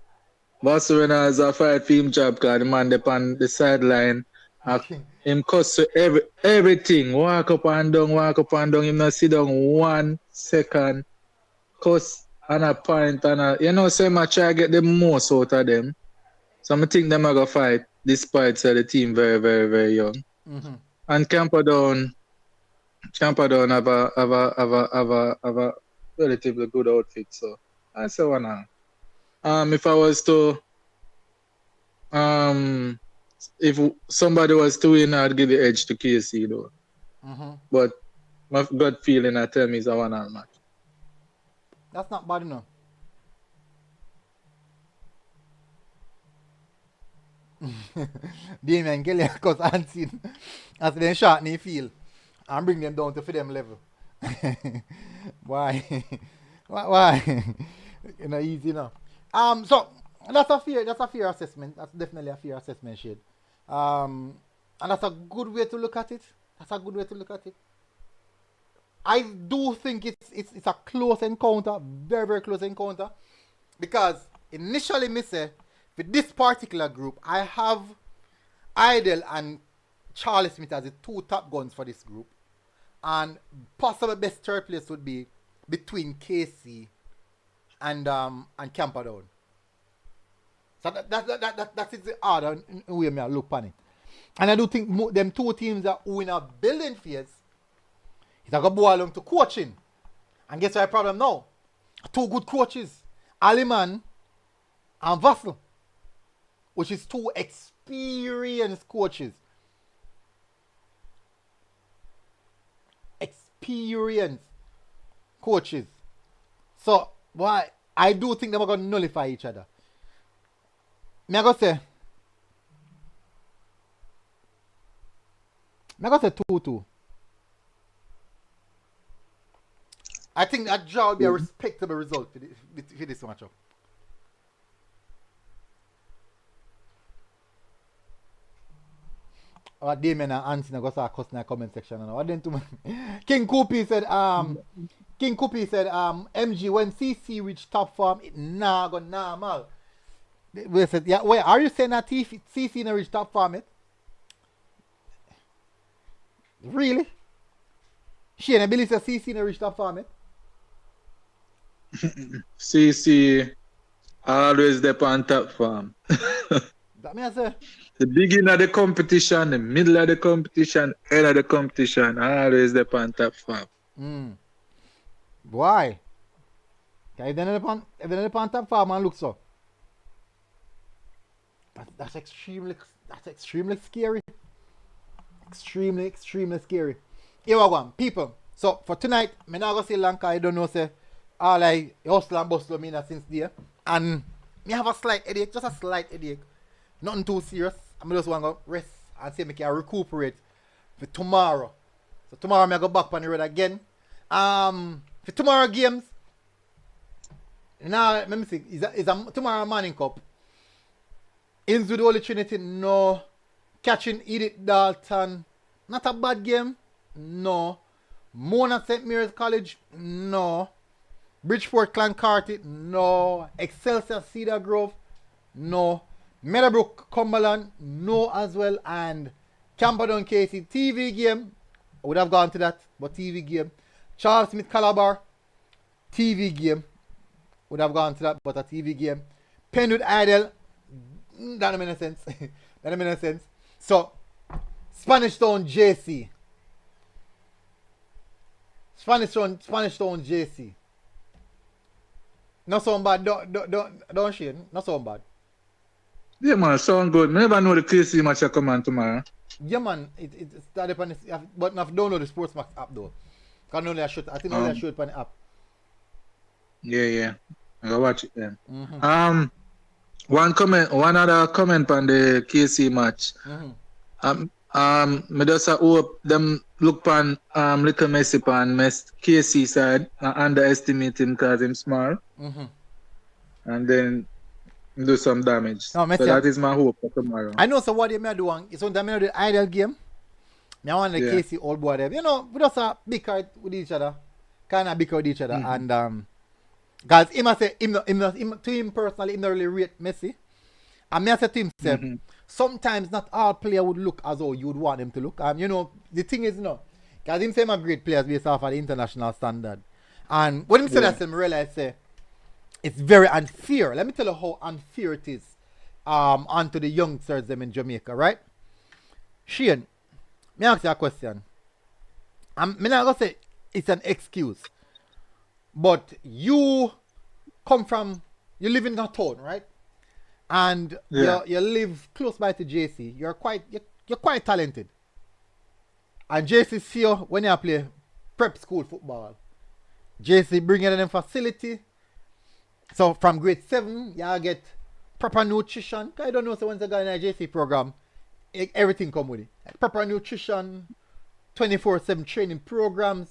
Vassal Reynolds a fight for him job because the man up on the sideline. Him cuss to everything. Walk up and down. Him not sit down 1 second. Cuss and a point and so I try to get the most out of them. So I think them are gonna fight despite the team very, very, very young. Mm-hmm. And Camperdown have a relatively good outfit. So I say 1-1. If I was to if somebody was to win, I'd give the edge to KC though. Mm-hmm. But my gut feeling I tell me is a 1-1 match. That's not bad enough. Damien Kelly because unseen as they shot in field and bring them down to for them level. Why? Why? Easy enough. So that's a fair assessment. That's definitely a fair assessment, Shade. And that's a good way to look at it. I do think it's a close encounter, very, very close encounter. Because initially, me say, for this particular group, I have Idle and Charlie Smith as the 2 top guns for this group. And possible best third place would be between KC and Camperdown. So that is the order in way I look on it. And I do think them 2 teams are who in a building phase. It's a go boil along to coaching. And guess what the problem now? 2 good coaches, Aliman and Vassal, which is 2 experienced coaches. So, why I do think they're going to nullify each other. I go say 2-2. I think that draw will be a respectable result for this matchup. Damien and Anthony go start cussing in the comment section. And what then to me? King Koopy said, MG, when CC reach top form, it nah go normal. We said, yeah, wait, are you saying that CC no reach top form it? Really? Shane, I believe that CC no reach top form it? CC always there on top form. That means I say, The beginning of the competition, the middle of the competition, end of the competition, always there on top form. why? If they're not on top form and look so. That's extremely scary. Extremely scary. Here we go, people. So for tonight, I'm not going to say Lanka, I don't know, say, all I hustle and bustle me since there. And me have a slight headache, just a slight headache. Nothing too serious. I just want to rest and see if I can recuperate for tomorrow. So tomorrow I go back on the road again. For tomorrow games, now let me see, is a tomorrow morning cup. Innswood Holy Trinity, no. Catching Edith Dalton, not a bad game, no. Mona St. Mary's College, no. Bridgeport Clancarty, no. Excelsior Cedar Grove, no. Meadowbrook Cumberland, no as well. And Camperdown Casey, TV game, I would have gone to that, but TV game. Charles Smith Calabar, TV game, would have gone to that, but a TV game. Penwood Idle, that don't make no sense. That don't make no sense. So, Spanish Town JC. Spanish Town JC. Not so bad, don't Shane. Not so bad. Yeah, man, sound good. I never know the KC match will come on tomorrow. Yeah, man. It started on the, but I don't know the Sportsmax app though. I think only I should it on the app. Yeah. I'll watch it then. One other comment on the KC match. Me just hope them look on little Messi on KC side underestimate him because him small. And then do some damage. No, so that is my hope for tomorrow. I know so what they may do one. Sometimes I do the ideal game. I want the KC old boy there. You know, we just bicker with each other. Kind of bicker with each other. And guys, him I say to him personally, him not really rate Messi. And me I say to him, say, sometimes not all players would look as though you would want them to look. You know, the thing is, because him say I'm a great players based off of the international standard. And when him say that, I realize say it's very unfair. Let me tell you how unfair it is onto the youngsters them in Jamaica, right? Shane, me ask you a question. I'm not gonna say it's an excuse, but you live in a town, right? And you live close by to JC. You're quite talented. And JC see you when you play prep school football. JC bring you in a facility. So from grade 7, you get proper nutrition. I don't know, so once you go in a JC program, everything come with it. Like proper nutrition, 24/7 training programs,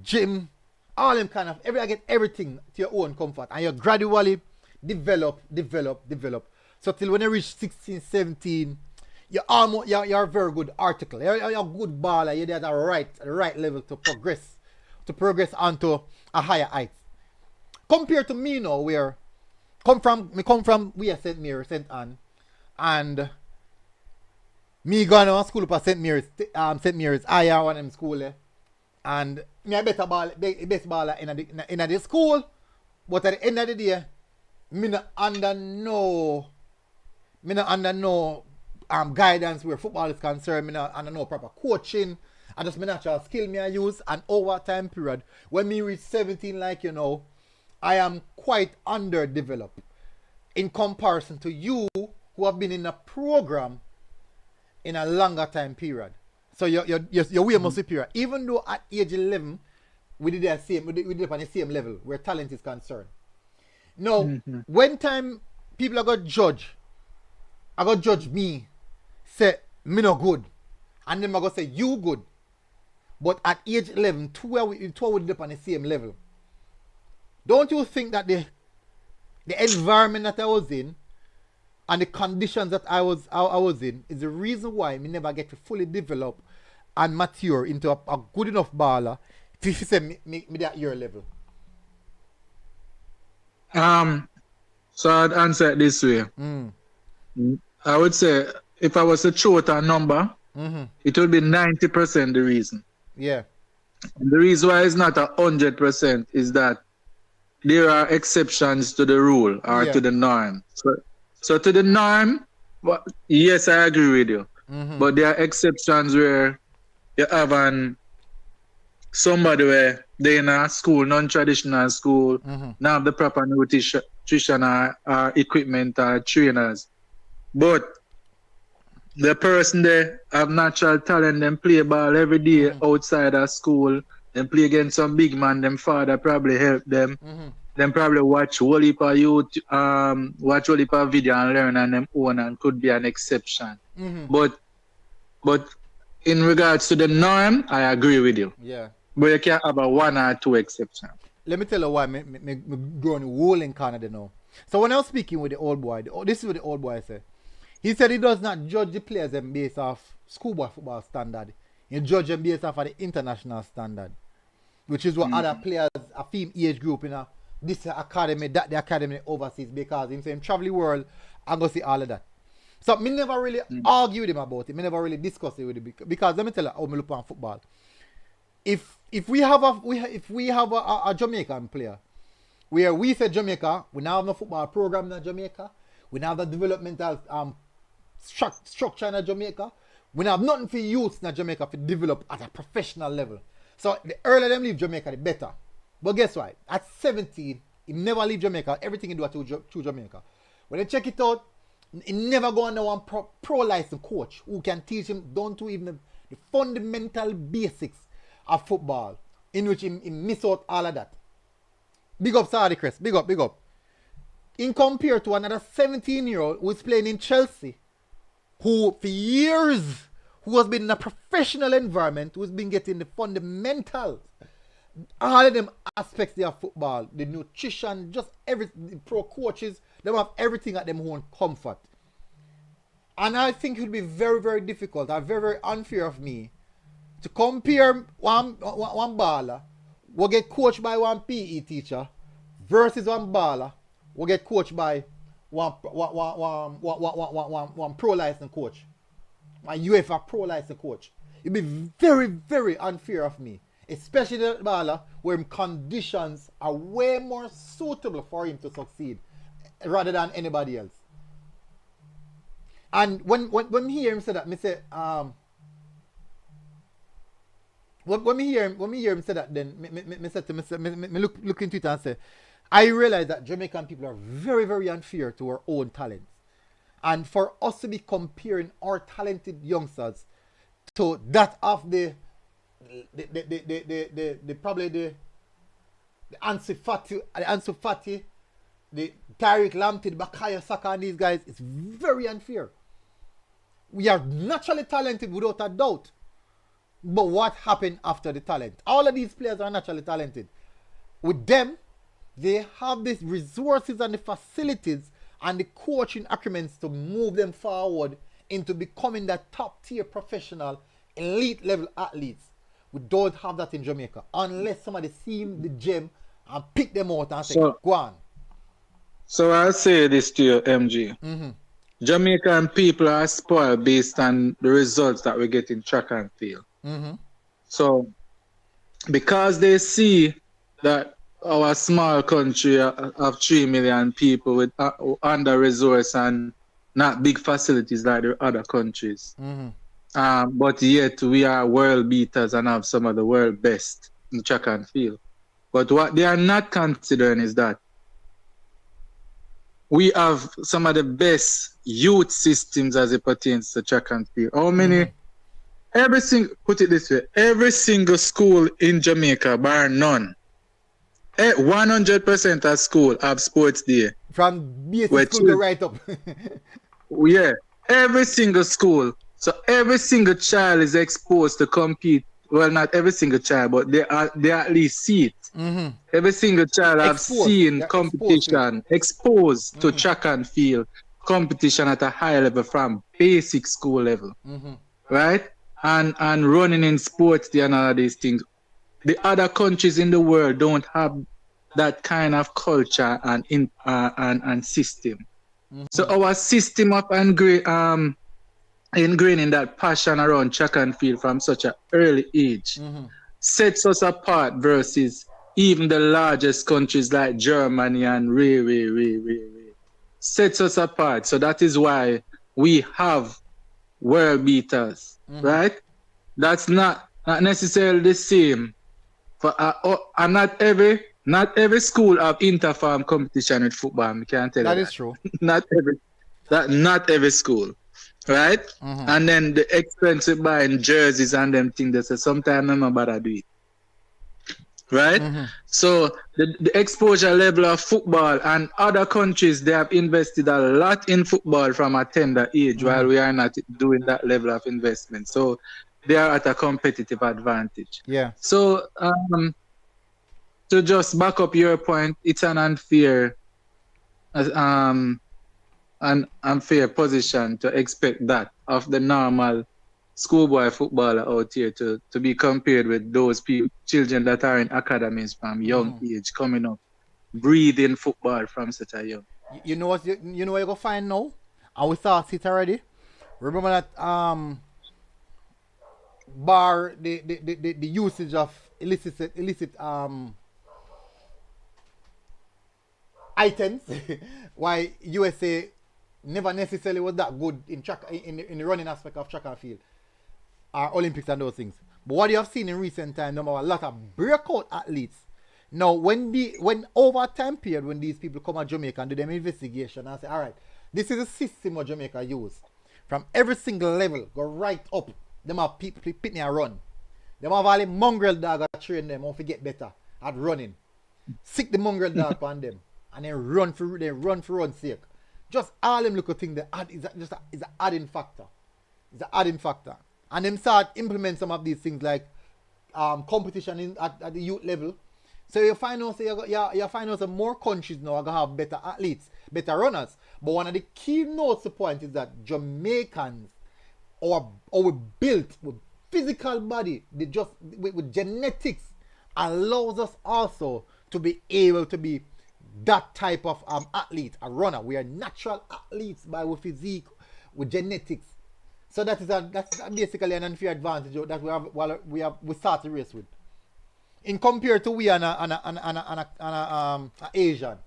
gym, all them kind of, I get everything to your own comfort. And you gradually develop. So till when you reach 16, 17, you're a very good article. You're a good baller. You're at the right level to progress onto a higher height. Compared to me now, where come from we are St. Mary's, St. Anne, and me going to school for St. Mary's, I am one of them school, and me a best baller in the school, but at the end of the day, me not under no guidance where football is concerned. Me not under no proper coaching. And just my natural skill me I use, and over time period, when me reach 17, like I am quite underdeveloped in comparison to you who have been in a program in a longer time period. So you're way more superior. Even though at age 11 we did on the same level where talent is concerned. Now, when time people are gonna judge me, say me no good, and then I gonna say you good. But at age 11, two would dip on the same level. Don't you think that the environment that I was in and the conditions that I was in is the reason why me never get to fully develop and mature into a good enough baller if you say me at your level. So I'd answer it this way. I would say if I was to throw out a number, it would be 90% the reason. Yeah. And the reason why it's not 100% is that there are exceptions to the rule or to the norm. So to the norm, yes, I agree with you. But there are exceptions where you have somebody where they're in a school, non-traditional school, not have the proper nutrition or equipment or trainers. But the person there have natural talent, them play ball every day outside of school, them play against some big man, them father probably help them. Them probably watch whole heap of video and learn on them own and could be an exception. But in regards to the norm, I agree with you. Yeah. But you can't have a 1 or 2 exceptions. Let me tell you why me growing whole in Canada now. So when I was speaking with the old boy, this is what the old boy said. He said he does not judge the players based off schoolboy football standard. He judge them based off of the international standard, which is what other players, a female age group in this academy, that the academy overseas, because in the traveling world, I go see all of that. So me never really argue with him about it. Me never really discuss it with him because let me tell you how me look on football. If we have a Jamaican player where we say Jamaica, we now have no football program in Jamaica, we now have the developmental structure in Jamaica, we now have nothing for youth in Jamaica to develop at a professional level. So the earlier them leave Jamaica, the better. But guess what? At 17, he never leave Jamaica. Everything he do to Jamaica. When they check it out, he never go under one pro licensed coach who can teach him down to even the fundamental basics of football, in which he miss out all of that. Big up Sardi Crest, big up. In compared to another 17-year-old who is playing in Chelsea, who for years, who has been in a professional environment, who's been getting the fundamentals, all of them aspects of football, the nutrition, just everything, the pro coaches, they have everything at them own comfort. And I think it would be very, very difficult and very, very unfair of me to compare one baller will get coached by one PE teacher versus one baller will get coached by one pro licensed coach, one UEFA pro licensed coach. It'd be very, very unfair of me, especially the baller where conditions are way more suitable for him to succeed rather than anybody else. And when me hear him say that, me say when me hear him say that, then me look into it and say, I realize that Jamaican people are very, very unfair to our own talents. And for us to be comparing our talented youngsters to that of the Ansu Fati, the Tariq Lamptey, the Bakaya Saka, and these guys, it's very unfair. We are naturally talented without a doubt. But what happened after the talent? All of these players are naturally talented. With them, they have the resources and the facilities and the coaching accumulations to move them forward into becoming that top tier professional, elite level athletes. We don't have that in Jamaica unless somebody see the gem and pick them out and say, go on. So I'll say this to you, MG. Jamaican people are spoiled based on the results that we get in track and field. So because they see that our small country of 3 million people with under resource and not big facilities like the other countries, but yet we are world beaters and have some of the world best in track and field. But what they are not considering is that we have some of the best youth systems as it pertains to track and field. How many? Put it this way, every single school in Jamaica, bar none, 100% of school have sports day. From basic school to right up. Yeah, every single school. So every single child is exposed to compete. Well, not every single child, but they at least see it. Every single child have seen competition, exposed to track and field, competition at a high level from basic school level, right? And running in sports, and all of these things. The other countries in the world don't have that kind of culture and system. So our system of ingraining that passion around track and field from such an early age sets us apart versus even the largest countries like Germany and sets us apart. So that is why we have world beaters, right? That's not necessarily the same for and not every school have inter-farm competition with football. I can't tell you That is true. not every school, right? And then the expensive buying jerseys and them things. They say sometimes I'm not bother do it, right? So the exposure level of football and other countries, they have invested a lot in football from a tender age, while we are not doing that level of investment. So they are at a competitive advantage. Yeah. So to just back up your point, it's an unfair position to expect that of the normal schoolboy footballer out here to be compared with those children that are in academies from young age, coming up, breathing football from such a young. You know what you go find now? And we start it already. Remember that bar the usage of illicit items. Why USA never necessarily was that good in track in the running aspect of track and field or Olympics and those things. But what you have seen in recent times, there are a lot of breakout athletes. Now when over time period when these people come to Jamaica and do them investigation and say, all right, this is a system what Jamaica use. From every single level, go right up. Them have people pitney and run. Them have all the mongrel dog that train them how to get better at running. Sick the mongrel dog on them. And then run for run sake. Just all them little things that add is an adding factor. It's an adding factor. And them start implement some of these things like competition at the youth level. So you find out you find out some more countries now are gonna have better athletes, better runners. But one of the key notes to point is that Jamaicans are built with physical body, they just with genetics allows us also to be able to be that type of athlete, a runner. We are natural athletes by our physique, with genetics. So that's basically an unfair advantage that we start the race with. In compared to we and an Asian,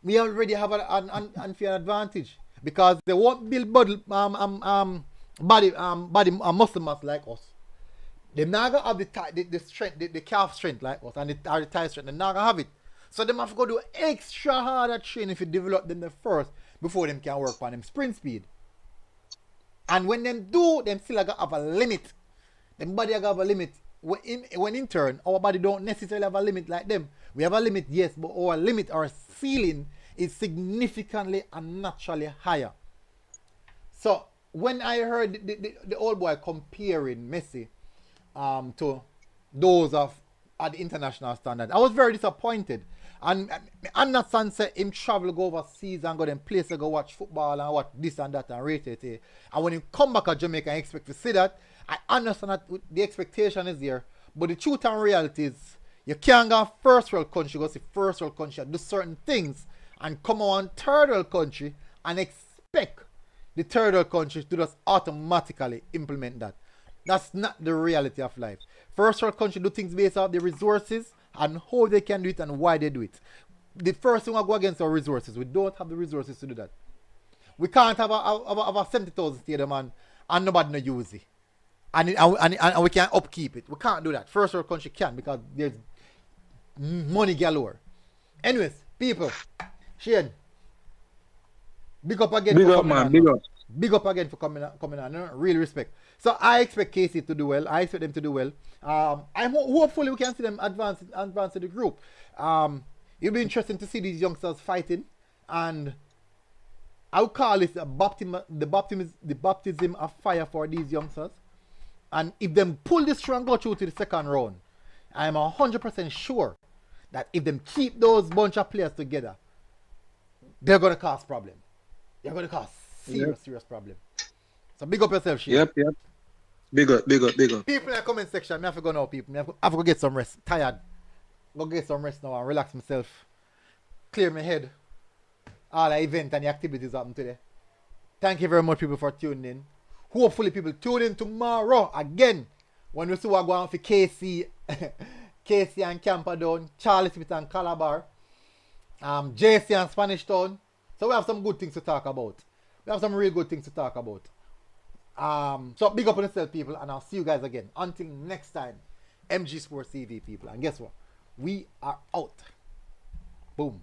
we already have an unfair advantage because they won't build body muscle mass like us. They not gonna have the strength, the calf strength like us, and the thigh strength. They not gonna have it. So them have to go do extra harder training if you develop them the first before them can work on them sprint speed. And when them do, them still have a limit. Them body have a limit. When in turn, our body don't necessarily have a limit like them. We have a limit, yes, but our limit, our ceiling is significantly and naturally higher. So when I heard the old boy comparing Messi to those at the international standard, I was very disappointed. And I'm not saying him travel go overseas and go them places go watch football and watch this and that and rate it. And when he come back to Jamaica and expect to see that, I understand that the expectation is there. But the truth and reality is you can't go first world country, go see first world country and do certain things and come on third world country and expect the third world country to just automatically implement that. That's not the reality of life. First world country do things based off the resources and how they can do it and why they do it. The first thing I go against our resources. We don't have the resources to do that. We can't have a 70,000 stadium and nobody no use it. And we can't upkeep it. We can't do that. First world country can because there's money galore. Anyways, people, Shane, big up again. Big up, man. Big up. Big up again for coming on. No, real respect. So I expect Casey to do well. I expect them to do well. Hopefully we can see them advance to the group. It'll be interesting to see these youngsters fighting, and I would call it the baptism of fire for these youngsters. And if them pull this through and go through to the second round, I'm 100% sure that if them keep those bunch of players together, they're gonna cause problems. you're going to cause serious problem. So big up yourself, Shane. Yep. Big up. People in the comment section, I have to go now, people. I have to go get some rest. Tired. Go get some rest now and relax myself. Clear my head. All the event and the activities happen today. Thank you very much, people, for tuning in. Hopefully, people tune in tomorrow again when we see what going on for KC, KC and Camperdown, Charlie Smith and Calabar, JC and Spanish Town. So we have some good things to talk about. We have some real good things to talk about. So big up on yourself, people, and I'll see you guys again. Until next time, MG Sports TV, people. And guess what? We are out. Boom.